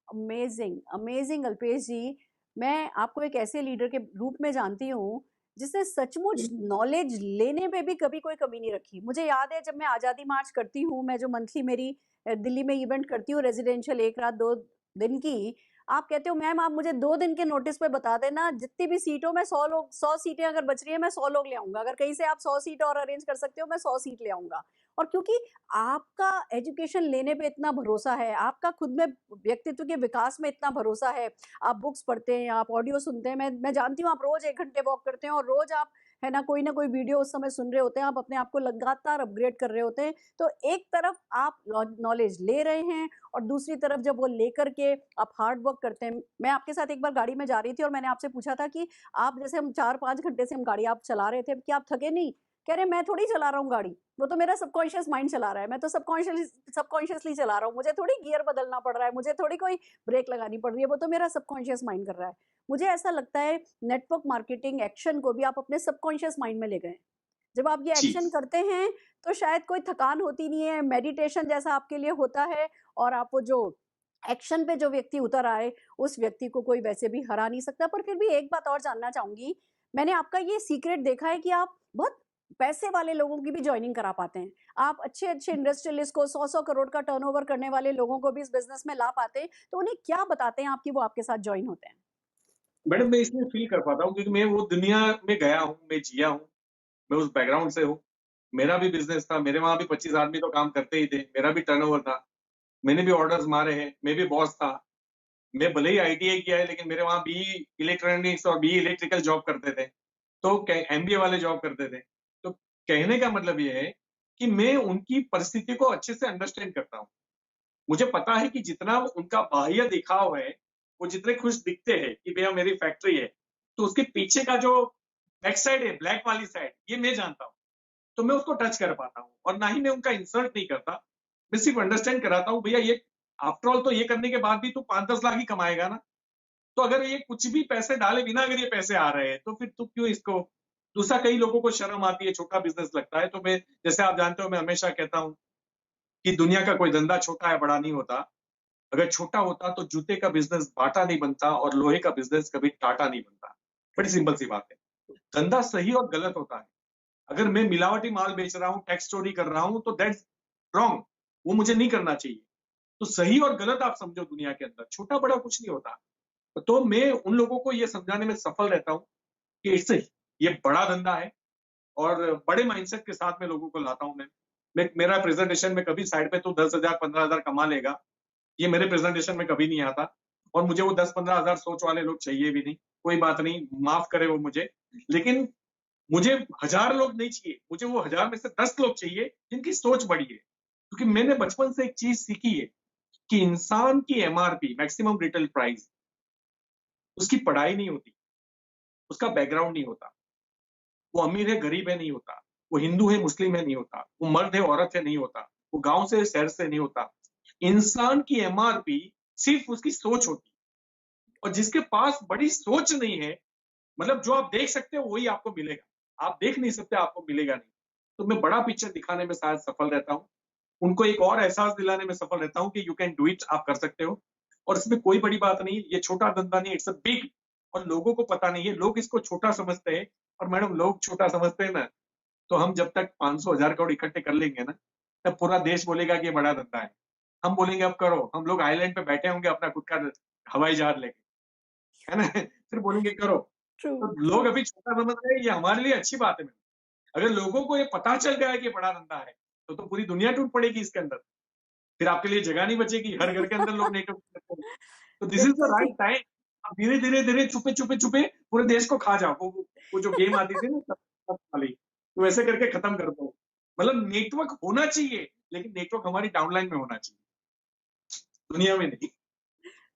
अमेजिंग, अमेजिंग अल्पेश जी। मैं आपको एक ऐसे लीडर के रूप में जानती हूँ, जिसने सचमुच नॉलेज लेने पे भी कभी कोई कमी नहीं रखी। मुझे याद है जब मैं आज़ादी मार्च करती हूँ, मैं जो मंथली मेरी दिल्ली में इवेंट करती हूँ रेज़िडेंशियल 1 रात 2 दिन की, आप कहते हो मैम आप मुझे 2 दिन के नोटिस पे बता देना, जितनी भी सीटों में 100 लोग 100 सीटें अगर बच रही हैं, मैं 100 लोग ले आऊँगा। अगर कहीं से आप 100 सीट और अरेंज कर सकते हो, मैं 100 सीट ले आऊँगा। और क्योंकि आपका एजुकेशन लेने पे इतना भरोसा है, आपका खुद में व्यक्तित्व के विकास में इतना भरोसा है, आप बुक्स पढ़ते हैं, आप ऑडियो सुनते हैं, मैं जानती हूँ आप रोज़ 1 घंटे वॉक करते हैं और रोज़ आप है ना, कोई ना कोई वीडियो उस समय सुन रहे होते हैं, आप अपने आप को लगातार अपग्रेड कर रहे होते हैं। तो एक तरफ आप नॉलेज ले रहे हैं और दूसरी तरफ जब वो लेकर के आप हार्ड वर्क करते हैं। मैं आपके साथ एक बार गाड़ी में जा रही थी और मैंने आपसे पूछा था कि आप जैसे हम 4-5 घंटे से हम गाड़ी आप चला रहे थे, क्या आप थके नहीं? कह रहे मैं थोड़ी चला रहा हूँ गाड़ी, वो तो मेरा सबकॉन्शियस माइंड चला रहा है, मैं तो सबकॉन्शियसली चला रहा हूँ, मुझे थोड़ी गियर बदलना पड़ रहा है, मुझे थोड़ी कोई ब्रेक लगानी पड़ रही है, वो तो मेरा सबकॉन्शियस माइंड कर रहा है। मुझे ऐसा लगता है नेटवर्क मार्केटिंग एक्शन को भी आप अपने सबकॉन्शियस माइंड में ले गए। जब आप ये जी। एक्शन करते हैं तो शायद कोई थकान होती नहीं है, मेडिटेशन जैसा आपके लिए होता है और आप वो जो एक्शन पे जो व्यक्ति उतर आए, उस व्यक्ति को कोई वैसे भी हरा नहीं सकता। पर फिर भी एक बात और जानना चाहूँगी, मैंने आपका ये सीक्रेट देखा है कि आप बहुत पैसे वाले लोगों की भी जॉइनिंग करा पाते हैं। आप अच्छे-अच्छे इंडस्ट्रियलिस्ट को 100-100 करोड़ का टर्नओवर करने वाले लोगों को भी इस बिज़नेस में ला पाते हैं, तो उन्हें क्या बताते हैं आप कि वो आपके साथ जॉइन होते हैं? मैडम मैं इसलिए फ़ील कर पाता हूँ क्योंकि मैं वो दुनिया में गया हूँ, मैं जिया हूँ, मैं उस बैकग्राउंड से हूँ। मेरा भी बिज़नेस था, मेरे वहाँ भी 25 आदमी तो काम करते ही थे, मेरा भी टर्नओवर था, मैंने भी ऑर्डर्स मारे हैं, मैं भी बॉस था। मैं भले ही आईटीआई किया है लेकिन मेरे वहाँ बीई इलेक्ट्रॉनिक्स और बीई इलेक्ट्रिकल जॉब करते थे, तो क एमबीए वाले जॉब करते थे। तो कहने का मतलब ये है कि मैं उनकी परिस्थिति को अच्छे से अंडरस्टैंड करता हूँ। मुझे पता है कि जितना उनका बाह्य दिखाव है, वो जितने खुश दिखते हैं कि भैया मेरी फैक्ट्री है, तो उसके पीछे का जो बैक साइड है, ब्लैक वाली साइड, ये मैं जानता हूँ। तो मैं उसको टच कर पाता हूँ और ना ही मैं उनका इंसल्ट नहीं करता। मैं सिर्फ अंडरस्टैंड कराता हूँ, भैया ये आफ्टर ऑल तो ये करने के बाद भी तू 5-10 लाख ही कमाएगा ना। तो अगर ये कुछ भी पैसे डाले बिना अगर ये पैसे आ रहे हैं, तो फिर तू क्यों इसको। दूसरा, कई लोगों को शर्म आती है, छोटा बिज़नेस लगता है, तो मैं जैसे आप जानते हो मैं हमेशा कहता हूँ कि दुनिया का कोई धंधा छोटा या बड़ा नहीं होता। अगर छोटा होता तो जूते का बिज़नेस बाटा नहीं बनता और लोहे का बिज़नेस कभी टाटा नहीं बनता। बड़ी सिंपल सी बात है। धंधा सही और गलत होता है। अगर मैं मिलावटी माल बेच रहा हूँ, टैक्स चोरी कर रहा हूँ, तो दैट्स रॉन्ग। वो मुझे नहीं करना चाहिए। तो सही और गलत आप समझो दुनिया के अंदर, छोटा-बड़ा कुछ नहीं होता। तो मैं उन लोगों को ये समझाने में सफल रहता हूँ कि इससे ये बड़ा धंधा है और बड़े माइंडसेट के साथ में लोगों को लाता हूँ मैं। मेरा प्रेज़ेंटेशन में कभी साइड पे तू 10,000 15,000 कमा लेगा, ये मेरे प्रेज़ेंटेशन में कभी नहीं आता और मुझे वो 10-15 हज़ार सोच वाले लोग चाहिए भी नहीं। कोई बात नहीं, माफ़ करे वो मुझे। लेकिन मुझे 1000 लोग नहीं चाहिए, मुझे वो 1000 में से 10 लोग चाहिए जिनकी सोच बड़ी है। क्योंकि मैंने बचपन से एक चीज़ सीखी है कि इंसान की एमआरपी, मैक्सिमम रिटेल प्राइस, उसकी पढ़ाई नहीं होती, उसका बैकग्राउंड नहीं होता। वो अमीर है, गरीब है नहीं होता। वो हिंदू है, मुस्लिम है नहीं होता। वो मर्द है, औरत है नहीं होता। वो गाँव से, शहर से नहीं होता। इंसान की एमआरपी सिर्फ़ उसकी सोच होती है और जिसके पास बड़ी सोच नहीं है, मतलब जो आप देख सकते हो वही आपको मिलेगा। आप देख नहीं सकते, आपको मिलेगा नहीं। तो मैं बड़ा पिक्चर दिखाने में शायद सफल रहता हूँ। उनको एक और एहसास दिलाने में सफल रहता हूँ कि यू कैन डू इट, आप कर सकते हो और इसमें कोई बड़ी बात नहीं है। ये छोटा धंधा नहीं है, इट्स अ बिग। और लोगों को पता नहीं है, लोग इसको छोटा समझते हैं और मैडम लोग छोटा समझते हैं ना, तो हम जब तक 500 हज़ार करोड़ इकट्ठे कर लेंगे ना, तब पूरा देश बोलेगा कि ये बड़ा धंधा है। हम बोलेंगे अब करो, हम लोग आइलैंड पे बैठे होंगे अपना खुद का हवाई जहाज लेके। है ना? फिर बोलेंगे करो। ट्रू, तो ट्रू। लोग अभी छोटा समझ रहे हैं, ये हमारे लिए अच्छी बात है। अगर लोगों को ये पता चल गया है कि बड़ा धंधा है, तो पूरी दुनिया टूट पड़ेगी इसके अंदर। फिर आपके लिए जगह नहीं बचेगी, हर घर के अंदर लोग नेटवर्क करते हैं। तो दिस इज द बिल्कुल राइट ठीक। टाइम। अब धीरे धीरे धीरे छुपे छुपे छुपे पूरे देश को खा जाओ। वो जो गेम आती थी ना वाली, तो वैसे करके खत्म कर दो। मतलब नेटवर्क होना चाहिए, लेकिन नेटवर्क हमारी डाउनलाइन में होना चाहिए, दुनिया में नहीं।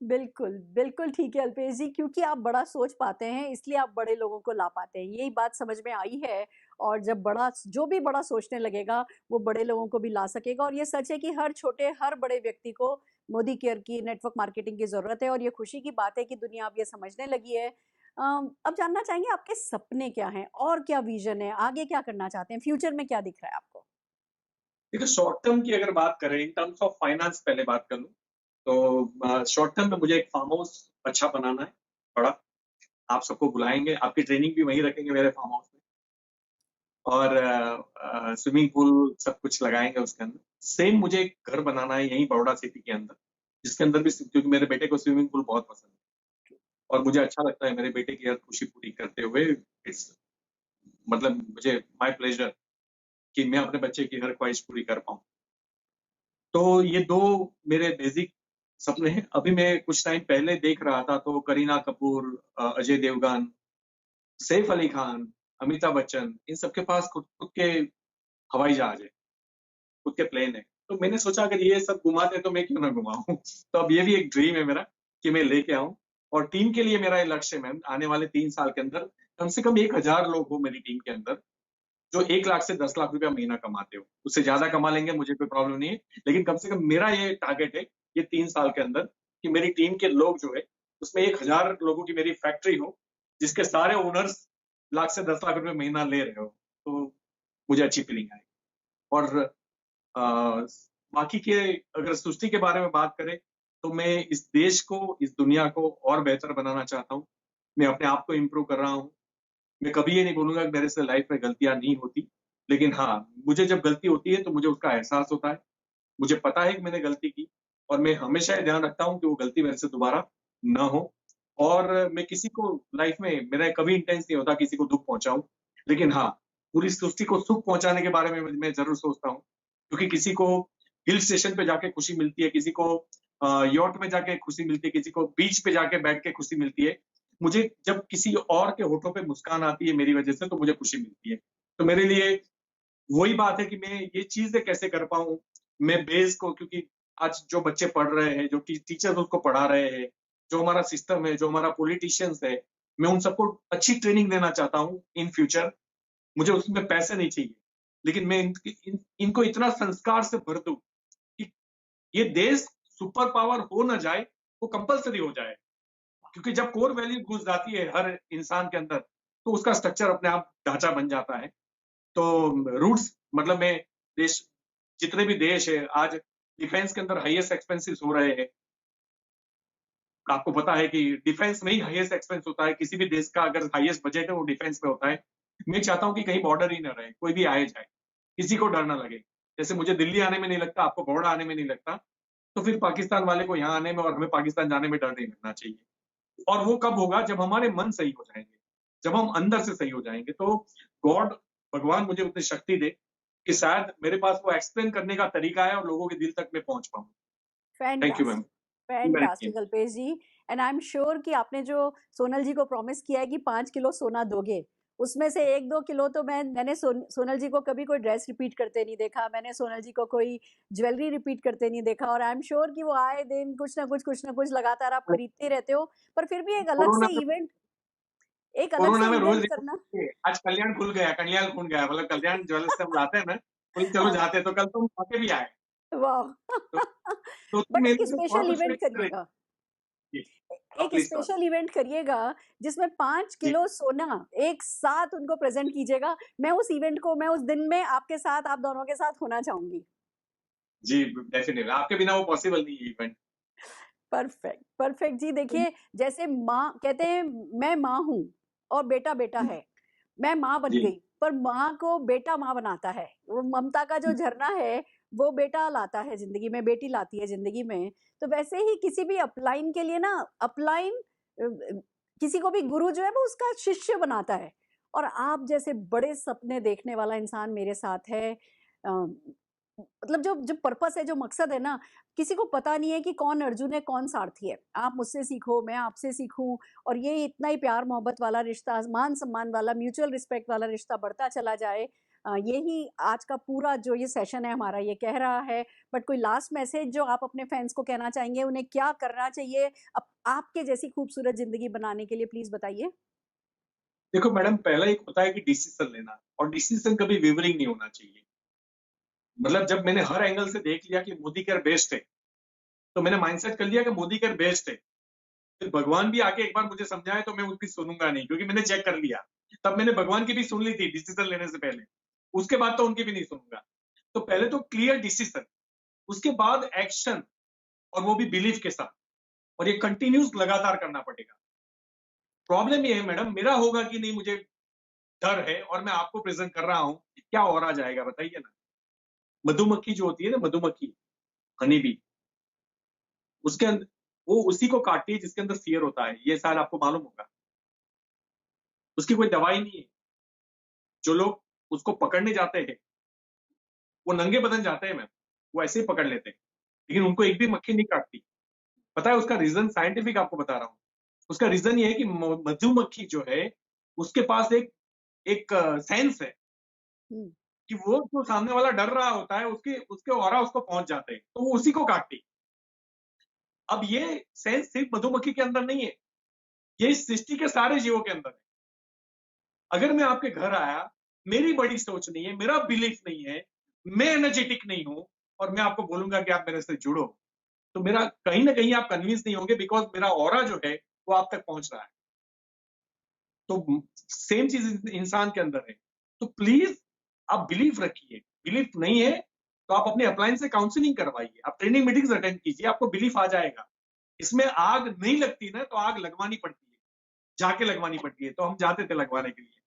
बिल्कुल, बिल्कुल ठीक है अल्पेश जी, क्योंकि आप बड़ा सोच पाते हैं, इसलिए आप बड़े लोगों को ला पाते हैं। यही बात समझ में आई है और जब बड़ा जो भी बड़ा सोचने लगेगा, वो बड़े लोगों को भी ला सकेगा और ये सच है कि हर छोटे, हर बड़े व्यक्ति को मोदी केयर की, नेटवर्क मार्केटिंग की ज़रूरत है और ये खुशी की बात है कि दुनिया अब ये समझने लगी है। अब जानना चाहेंगे आपके सपने क्या हैं और क्या विज़न है? आगे क्या करना चाहते हैं? फ्यूचर में क्या दिख रहा है आपको? देखिए, शॉर्ट टर्म की अगर बात करें, इन टर्म्स ऑफ फाइनेंस पहले बात कर लूं, तो शॉर्ट टर्म में मुझे एक फार्म हाउस अच्छा बनाना है, बड़ा। आप सबको बुलाएंगे, आपकी ट्रेनिंग भी वहीं रखेंगे मेरे फार्म हाउस में, और स्विमिंग पूल सब कुछ लगाएंगे उसके अंदर। सेम मुझे एक घर बनाना है यहीं बड़ौदा सिटी के अंदर, जिसके अंदर भी, क्योंकि मेरे बेटे को स्विमिंग पूल बहुत पसंद है और मुझे अच्छा लगता है मेरे बेटे की हर खुशी पूरी करते हुए। इट्स मतलब मुझे माय प्लेजर कि मैं अपने बच्चे की हर ख्वाहिश पूरी कर पाऊँ। तो ये 2 मेरे बेसिक सपने हैं। अभी मैं कुछ टाइम पहले देख रहा था, तो करीना कपूर, अजय देवगन, सैफ अली खान, अमिताभ बच्चन, इन सबके पास खुद-खुद के हवाई जहाज है, खुद के प्लेन है। तो मैंने सोचा अगर ये सब घुमाते हैं तो मैं क्यों ना घुमाऊँ? तो अब ये भी एक ड्रीम है मेरा कि मैं लेके आऊँ, और टीम के लिए मेरा ये लक्ष्य है मैम, आने वाले 3 साल के अंदर कम से कम 1000 लोग हो मेरी टीम के अंदर, जो 1 लाख से 10 लाख रुपया महीना कमाते हो। उससे ज़्यादा कमा लेंगे, मुझे कोई प्रॉब्लम नहीं है। लेकिन कम से कम मेरा ये टारगेट है, ये 3 साल के अंदर, कि मेरी टीम के लोग जो है, उसमें 1000 लोगों की मेरी फैक्ट्री हो, जिसके सारे ओनर्स लाख से 10 लाख रुपए महीना ले रहे हो। तो मुझे अच्छी फीलिंग आएगी। और अ, बाकी के, अगर सृष्टि के बारे में बात करें, तो मैं इस देश को, इस दुनिया को और बेहतर बनाना चाहता हूँ। मैं अपने आप को इम्प्रूव कर रहा हूँ। मैं कभी ये नहीं बोलूँगा कि मेरे से लाइफ में गलतियाँ नहीं होती। लेकिन हाँ, मुझे जब गलती होती है तो मुझे उसका एहसास होता है। मुझे पता है कि मैंने गलती की, और मैं हमेशा ये ध्यान रखता हूँ कि वो गलती मेरे से दोबारा ना हो। और मैं किसी को लाइफ में, मेरा कभी इंटेंस नहीं होता किसी को दुःख पहुँचाऊँ। लेकिन हाँ, पूरी सृष्टि को सुख पहुँचाने के बारे में मैं ज़रूर सोचता हूँ। क्योंकि किसी को हिल स्टेशन पे जाके खुशी मिलती है, किसी को यॉट में जाके खुशी मिलती है, किसी को बीच पे जाके बैठ के खुशी मिलती है। मुझे जब किसी और के होठों पे मुस्कान आती है मेरी वजह से, तो मुझे खुशी मिलती है। तो मेरे लिए वही बात है कि मैं ये चीज़ें कैसे कर पाऊँ, मैं बेस को, क्योंकि आज जो बच्चे पढ़ रहे हैं, जो टीचर्स उसको पढ़ा रहे हैं, जो हमारा सिस्टम है, जो हमारा पॉलिटिशियंस है, मैं उन सबको अच्छी ट्रेनिंग देना चाहता हूँ इन फ्यूचर। मुझे उसमें पैसे नहीं चाहिए, लेकिन मैं इनको इतना संस्कार से भर दूँ कि ये देश सुपर पावर हो ना जाए, वो कंपल्सरी हो जाए। क्योंकि जब कोर वैल्यू घुस जाती है हर इंसान के अंदर, तो उसका स्ट्रक्चर अपने आप ढांचा बन जाता है। तो रूट्स, मतलब मैं देश, जितने भी देश है आज डिफेंस के अंदर हाईएस्ट एक्सपेंसेस हो रहे हैं। आपको पता है कि डिफेंस में ही हाईएस्ट एक्सपेंस होता है, किसी भी देश का अगर हाईएस्ट बजट है वो डिफेंस में होता है। मैं चाहता हूँ कि कहीं बॉर्डर ही ना रहे, कोई भी आए जाए, किसी को डर ना लगे। जैसे मुझे दिल्ली आने में नहीं लगता, आपको बड़ौदा आने में नहीं लगता, तो फिर पाकिस्तान वाले को यहाँ आने में और हमें पाकिस्तान जाने में डर नहीं लगना चाहिए। और वो कब होगा? जब हमारे मन सही हो जाएंगे, जब हम अंदर से सही हो जाएंगे। तो गॉड, भगवान मुझे उतनी शक्ति दे कि शायद मेरे पास वो एक्सप्लेन करने का तरीका है और लोगों के दिल तक मैं पहुंच पाऊँ। Thank you ma'am. Fantastic, fantastic Alpesh ji. And I am sure कि आपने जो सोनल जी को प्रॉमिस किया है कि 5 किलो सोना दोगे, उसमें से 1-2 किलो तो मैंने सोनल जी को कभी कोई ड्रेस रिपीट करते नहीं देखा, मैंने सोनल जी को कोई ज्वेलरी रिपीट करते नहीं देखा और आई एम श्योर कि वो आए दिन कुछ ना कुछ लगातार आप खरीदते ही रहते हो। पर फिर भी कोरोना में, एक अलग कोरोना से में रोज इवेंट करना। रिपोर्ट, आज कल्याण खुल गया, मतलब कल्याण ज्वेलर्स से हम लाते हैं ना, बोले चलो हाँ, जाते हैं, तो कल तो हम आके भी आए। वाह! तो 2-3 बट एक महीने से थोड़ा स्पेशल कुछ इवेंट एक्स्ट्रा करिएगा। जी। हाँ, एक प्लीज सॉरी। स्पेशल इवेंट करिएगा जिसमें 5 जी, किलो सोना एक साथ उनको प्रेजेंट कीजिएगा। मैं उस इवेंट को, मैं उस दिन में आपके साथ, आप दोनों के साथ होना चाहूंगी। जी, डेफिनिटली आपके बिना वो पॉसिबल नहीं है इवेंट। परफेक्ट, परफेक्ट जी। देखिए, जैसे माँ कहते हैं, मैं माँ हूँ और बेटा बेटा है। मैं माँ बन जी, गई, पर माँ को बेटा माँ बनाता है। वो ममता का जो झरना है, वो बेटा लाता है जिंदगी में, बेटी लाती है जिंदगी में। तो वैसे ही किसी भी अपलाइन के लिए ना, अपलाइन किसी को भी गुरु जो है वो उसका शिष्य बनाता है। और आप जैसे बड़े सपने देखने वाला इंसान मेरे साथ है। मतलब जो जो पर्पस है, जो मकसद है ना, किसी को पता नहीं है कि कौन अर्जुन है, कौन सारथी है। आप मुझसे सीखो, मैं आपसे सीखूं, और ये इतना ही प्यार मोहब्बत वाला रिश्ता, मान सम्मान वाला, म्यूचुअल रिस्पेक्ट वाला रिश्ता बढ़ता चला जाए। यही आज का पूरा जो ये सेशन है हमारा ये कह रहा है। बट कोई लास्ट मैसेज जो आप अपने फैंस को कहना चाहेंगे, उन्हें क्या करना चाहिए आपके जैसी खूबसूरत जिंदगी बनाने के लिए, प्लीज बताइए। देखो मैडम, पहला एक होता है कि डिसीजन लेना, और डिसीजन कभी वेवरिंग नहीं होना चाहिए। मतलब जब मैंने हर एंगल से देख लिया कि मोदी केयर बेस्ट है, तो मैंने माइंडसेट कर लिया कि मोदी केयर बेस्ट है। फिर भगवान भी आके एक बार मुझे समझाए तो मैं उसकी सुनूंगा नहीं, क्योंकि मैंने चेक कर लिया। तब मैंने भगवान की भी सुन ली थी डिसीजन लेने से पहले, उसके बाद तो उनकी भी नहीं सुनूंगा। तो पहले तो क्लियर डिसीजन, उसके बाद एक्शन, और वो भी बिलीफ के साथ, और ये कंटिन्यूस लगातार करना पड़ेगा। प्रॉब्लम ये है मैडम, मेरा होगा कि नहीं मुझे डर है, और मैं आपको प्रेजेंट कर रहा हूं, क्या और आ जाएगा बताइए ना। मधुमक्खी जो होती है ना, मधुमक्खी, हनी बी, उसके अंदर वो उसी को काटती है जिसके अंदर फियर होता है, ये शायद आपको मालूम होगा। उसकी कोई दवाई नहीं है। जो लोग उसको पकड़ने जाते हैं वो नंगे बदन जाते हैं मैम, वो ऐसे ही पकड़ लेते हैं, लेकिन उनको एक भी मक्खी नहीं काटती। पता है उसका रीजन? साइंटिफिक आपको बता रहा हूँ। उसका रीजन ये है कि मधुमक्खी जो है, उसके पास एक एक सेंस है हम्म। कि वो जो सामने वाला डर रहा होता है, उसके उसके ऑरा उसको पहुंच जाते हैं, तो वो उसी को काटती। अब ये सेंस सिर्फ मधुमक्खी के अंदर नहीं है, ये इस सृष्टि के सारे जीवों के अंदर है। अगर मैं आपके घर आया, मेरी बड़ी सोच नहीं है, मेरा बिलीफ नहीं है, मैं एनर्जेटिक नहीं हूं, और मैं आपको बोलूंगा कि आप मेरे से जुड़ो, तो मेरा कहीं ना कहीं आप कन्विंस नहीं होंगे, बिकॉज मेरा ऑरा जो है वो आप तक पहुंच रहा है। तो सेम चीज इंसान के अंदर है। तो प्लीज आप बिलीव रखिए। बिलीफ नहीं है तो आप अपने अपलाइन से काउंसलिंग करवाइए, आप ट्रेनिंग मीटिंग्स अटेंड कीजिए, आपको बिलीफ आ जाएगा। इसमें आग नहीं लगती ना, तो आग लगवानी पड़ती है, जाके लगवानी पड़ती है, तो हम जाते थे लगवाने के लिए।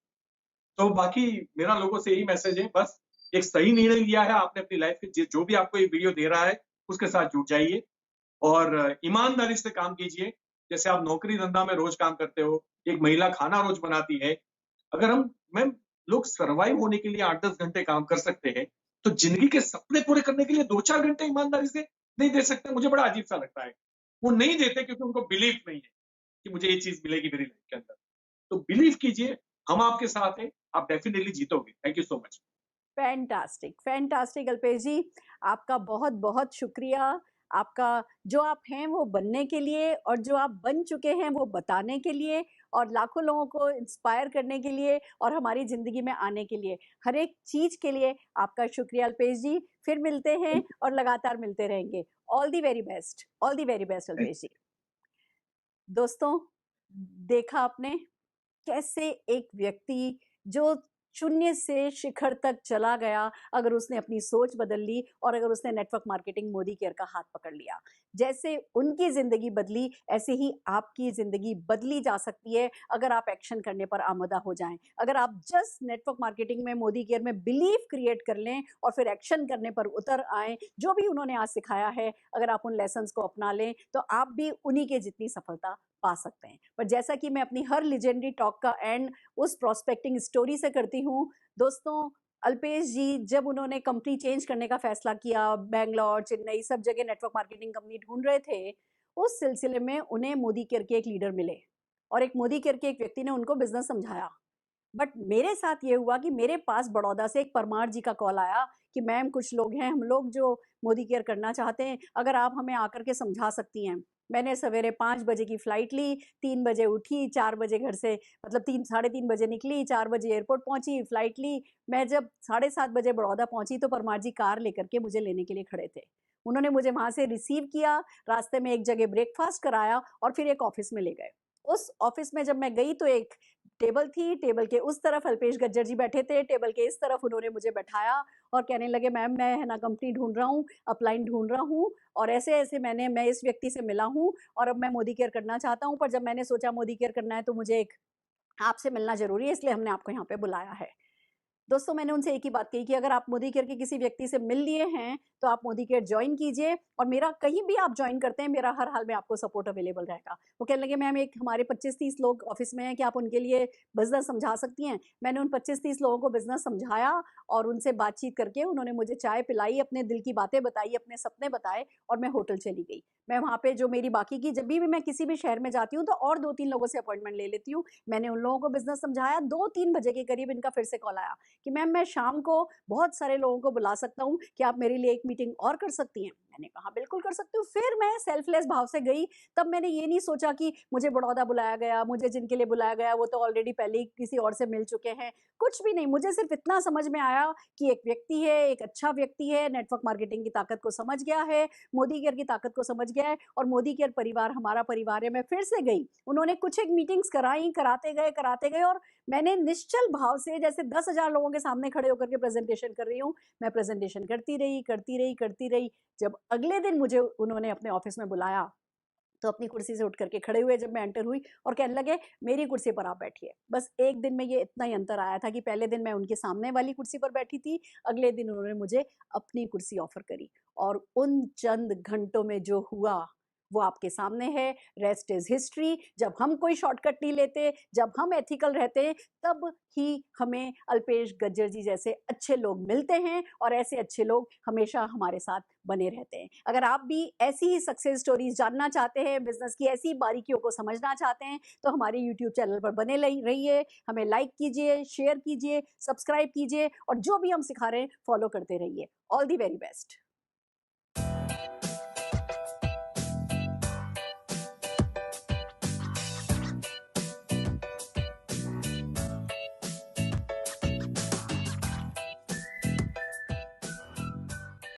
तो बाकी मेरा लोगों से यही मैसेज है, बस एक सही निर्णय लिया है आपने अपनी लाइफ के, जो भी आपको ये वीडियो दे रहा है उसके साथ जुड़ जाइए, और ईमानदारी से काम कीजिए। जैसे आप नौकरी धंधा में रोज काम करते हो, एक महिला खाना रोज बनाती है। अगर हम मैम लोग सरवाइव होने के लिए 8-10 घंटे काम कर सकते हैं, तो जिंदगी के सपने पूरे करने के लिए 2-4 घंटे ईमानदारी से नहीं दे सकते? मुझे बड़ा अजीब सा लगता है। वो नहीं देते क्योंकि उनको बिलीफ नहीं है कि मुझे ये चीज मिलेगी मेरी लाइफ के अंदर। तो बिलीव कीजिए, हम आपके साथ हैं, आप डेफिनेटली जीतोगे। Thank you so much. Fantastic, fantastic Alpesh ji, आपका बहुत बहुत शुक्रिया। आपका जो आप हैं वो बनने के लिए, और जो आप बन चुके हैं वो बताने के लिए, और लाखों लोगों को इंस्पायर करने के लिए, और हमारी ज़िंदगी में आने के लिए, हर एक चीज़ के लिए आपका शुक्रिया अल्पेश जी। फिर मिलते हैं और लगातार मिलते रहेंगे। All the very best, all the very best Alpesh ji. दोस्तों, देखा आपने कैसे एक व्यक्ति जो शून्य से शिखर तक चला गया, अगर उसने अपनी सोच बदल ली, और अगर उसने नेटवर्क मार्केटिंग मोदी केयर का हाथ पकड़ लिया। जैसे उनकी जिंदगी बदली, ऐसे ही आपकी जिंदगी बदली जा सकती है अगर आप एक्शन करने पर आमदा हो जाएं। अगर आप जस्ट नेटवर्क मार्केटिंग में, मोदी केयर में बिलीव क्रिएट कर लें और फिर एक्शन करने पर उतर आए, जो भी उन्होंने आज सिखाया है, अगर आप उन लेसन्स को अपना लें तो आप भी उन्हीं के जितनी सफलता पा सकते हैं। पर जैसा कि मैं अपनी हर लेजेंडरी टॉक का एंड उस प्रोस्पेक्टिंग स्टोरी से करती हूँ, दोस्तों, अल्पेश जी जब उन्होंने कंपनी चेंज करने का फैसला किया, बैंगलोर, चेन्नई, सब जगह नेटवर्क मार्केटिंग कंपनी ढूंढ रहे थे, उस सिलसिले में उन्हें मोदी केयर के एक लीडर मिले, और एक मोदी केयर के एक व्यक्ति ने उनको बिजनेस समझाया। बट मेरे साथ ये हुआ कि मेरे पास बड़ौदा से एक परमार जी का कॉल आया कि मैम, कुछ लोग हैं, हम लोग जो मोदी केयर करना चाहते हैं, अगर आप हमें आकर के समझा सकती हैं। मैंने सवेरे 5 बजे की फ्लाइट ली, 3 बजे उठी, 4 बजे घर से, मतलब 3 साढ़े 3 बजे निकली, 4 बजे एयरपोर्ट पहुंची, फ्लाइट ली। मैं जब 7:30 बजे बड़ौदा पहुंची तो परमार जी कार लेकर के मुझे लेने के लिए खड़े थे। उन्होंने मुझे वहां से रिसीव किया, रास्ते में एक जगह ब्रेकफास्ट कराया, और फिर एक ऑफिस में ले गए। उस ऑफिस में जब मैं गई तो एक टेबल थी, टेबल के उस तरफ अल्पेश गज्जर जी बैठे थे, टेबल के इस तरफ उन्होंने मुझे बैठाया और कहने लगे, मैम मैं है ना कंपनी ढूंढ रहा हूँ, अपलाइन ढूंढ रहा हूँ, और ऐसे ऐसे मैं इस व्यक्ति से मिला हूँ, और अब मैं मोदी केयर करना चाहता हूँ, पर जब मैंने सोचा मोदी केयर करना है तो मुझे एक आपसे मिलना जरूरी है, इसलिए हमने आपको यहाँ पे बुलाया है। दोस्तों मैंने उनसे एक ही बात कही कि अगर आप मोदी केयर के किसी व्यक्ति से मिल लिए हैं तो आप मोदी केयर ज्वाइन कीजिए, और मेरा कहीं भी आप ज्वाइन करते हैं मेरा हर हाल में आपको सपोर्ट अवेलेबल रहेगा। वो कहने लगे मैम एक हमारे 25-30 लोग ऑफिस में हैं कि आप उनके लिए बिजनेस समझा सकती हैं। मैंने उन 25-30 लोगों को बिजनेस समझाया और उनसे बातचीत करके उन्होंने मुझे चाय पिलाई, अपने दिल की बातें बताई, अपने सपने बताए, और मैं होटल चली गई। मैं वहाँ पे जो मेरी बाकी की, जब भी मैं किसी भी शहर में जाती हूँ तो और 2-3 लोगों से अपॉइंटमेंट ले लेती हूँ। मैंने उन लोगों को बिजनेस समझाया। 2-3 बजे के करीब इनका फिर से कॉल आया कि मैम मैं शाम को बहुत सारे लोगों को बुला सकता हूँ, क्या आप मेरे लिए एक मीटिंग और कर सकती हैं? मैंने कहा बिल्कुल कर सकती हूँ। फिर मैं सेल्फलेस भाव से गई। तब मैंने ये नहीं सोचा कि मुझे बड़ौदा बुलाया गया, मुझे जिनके लिए बुलाया गया वो तो ऑलरेडी पहले ही किसी और से मिल चुके हैं, कुछ भी नहीं। मुझे सिर्फ इतना समझ में आया कि एक व्यक्ति है, एक अच्छा व्यक्ति है, नेटवर्क मार्केटिंग की ताकत को समझ गया है, मोदी केयर की ताकत को समझ गया है, और मोदी केयर परिवार हमारा परिवार है। मैं फिर से गई, उन्होंने कुछ एक मीटिंग्स कराई, कराते गए, और मैंने निश्चल भाव से जैसे 10,000 लोगों के सामने खड़े होकर के प्रेजेंटेशन कर रही हूँ, मैं प्रेजेंटेशन करती रही। जब अगले दिन मुझे उन्होंने अपने ऑफिस में बुलाया तो अपनी कुर्सी से उठ करके खड़े हुए जब मैं एंटर हुई और कहने लगे मेरी कुर्सी पर आप बैठिए। बस एक दिन में ये इतना ही अंतर आया था कि पहले दिन मैं उनके सामने वाली कुर्सी पर बैठी थी, अगले दिन उन्होंने मुझे अपनी कुर्सी ऑफर करी, और उन चंद घंटों में जो हुआ वो आपके सामने है। Rest is history. जब हम कोई शॉर्टकट नहीं लेते, जब हम एथिकल रहते हैं, तब ही हमें अल्पेश गज्जर जी जैसे अच्छे लोग मिलते हैं, और ऐसे अच्छे लोग हमेशा हमारे साथ बने रहते हैं। अगर आप भी ऐसी ही सक्सेस स्टोरीज जानना चाहते हैं, बिजनेस की ऐसी बारीकियों को समझना चाहते हैं, तो हमारे यूट्यूब चैनल पर बने रहिए, हमें लाइक कीजिए, शेयर कीजिए, सब्सक्राइब कीजिए, और जो भी हम सिखा रहे हैं फॉलो करते रहिए। All the very best.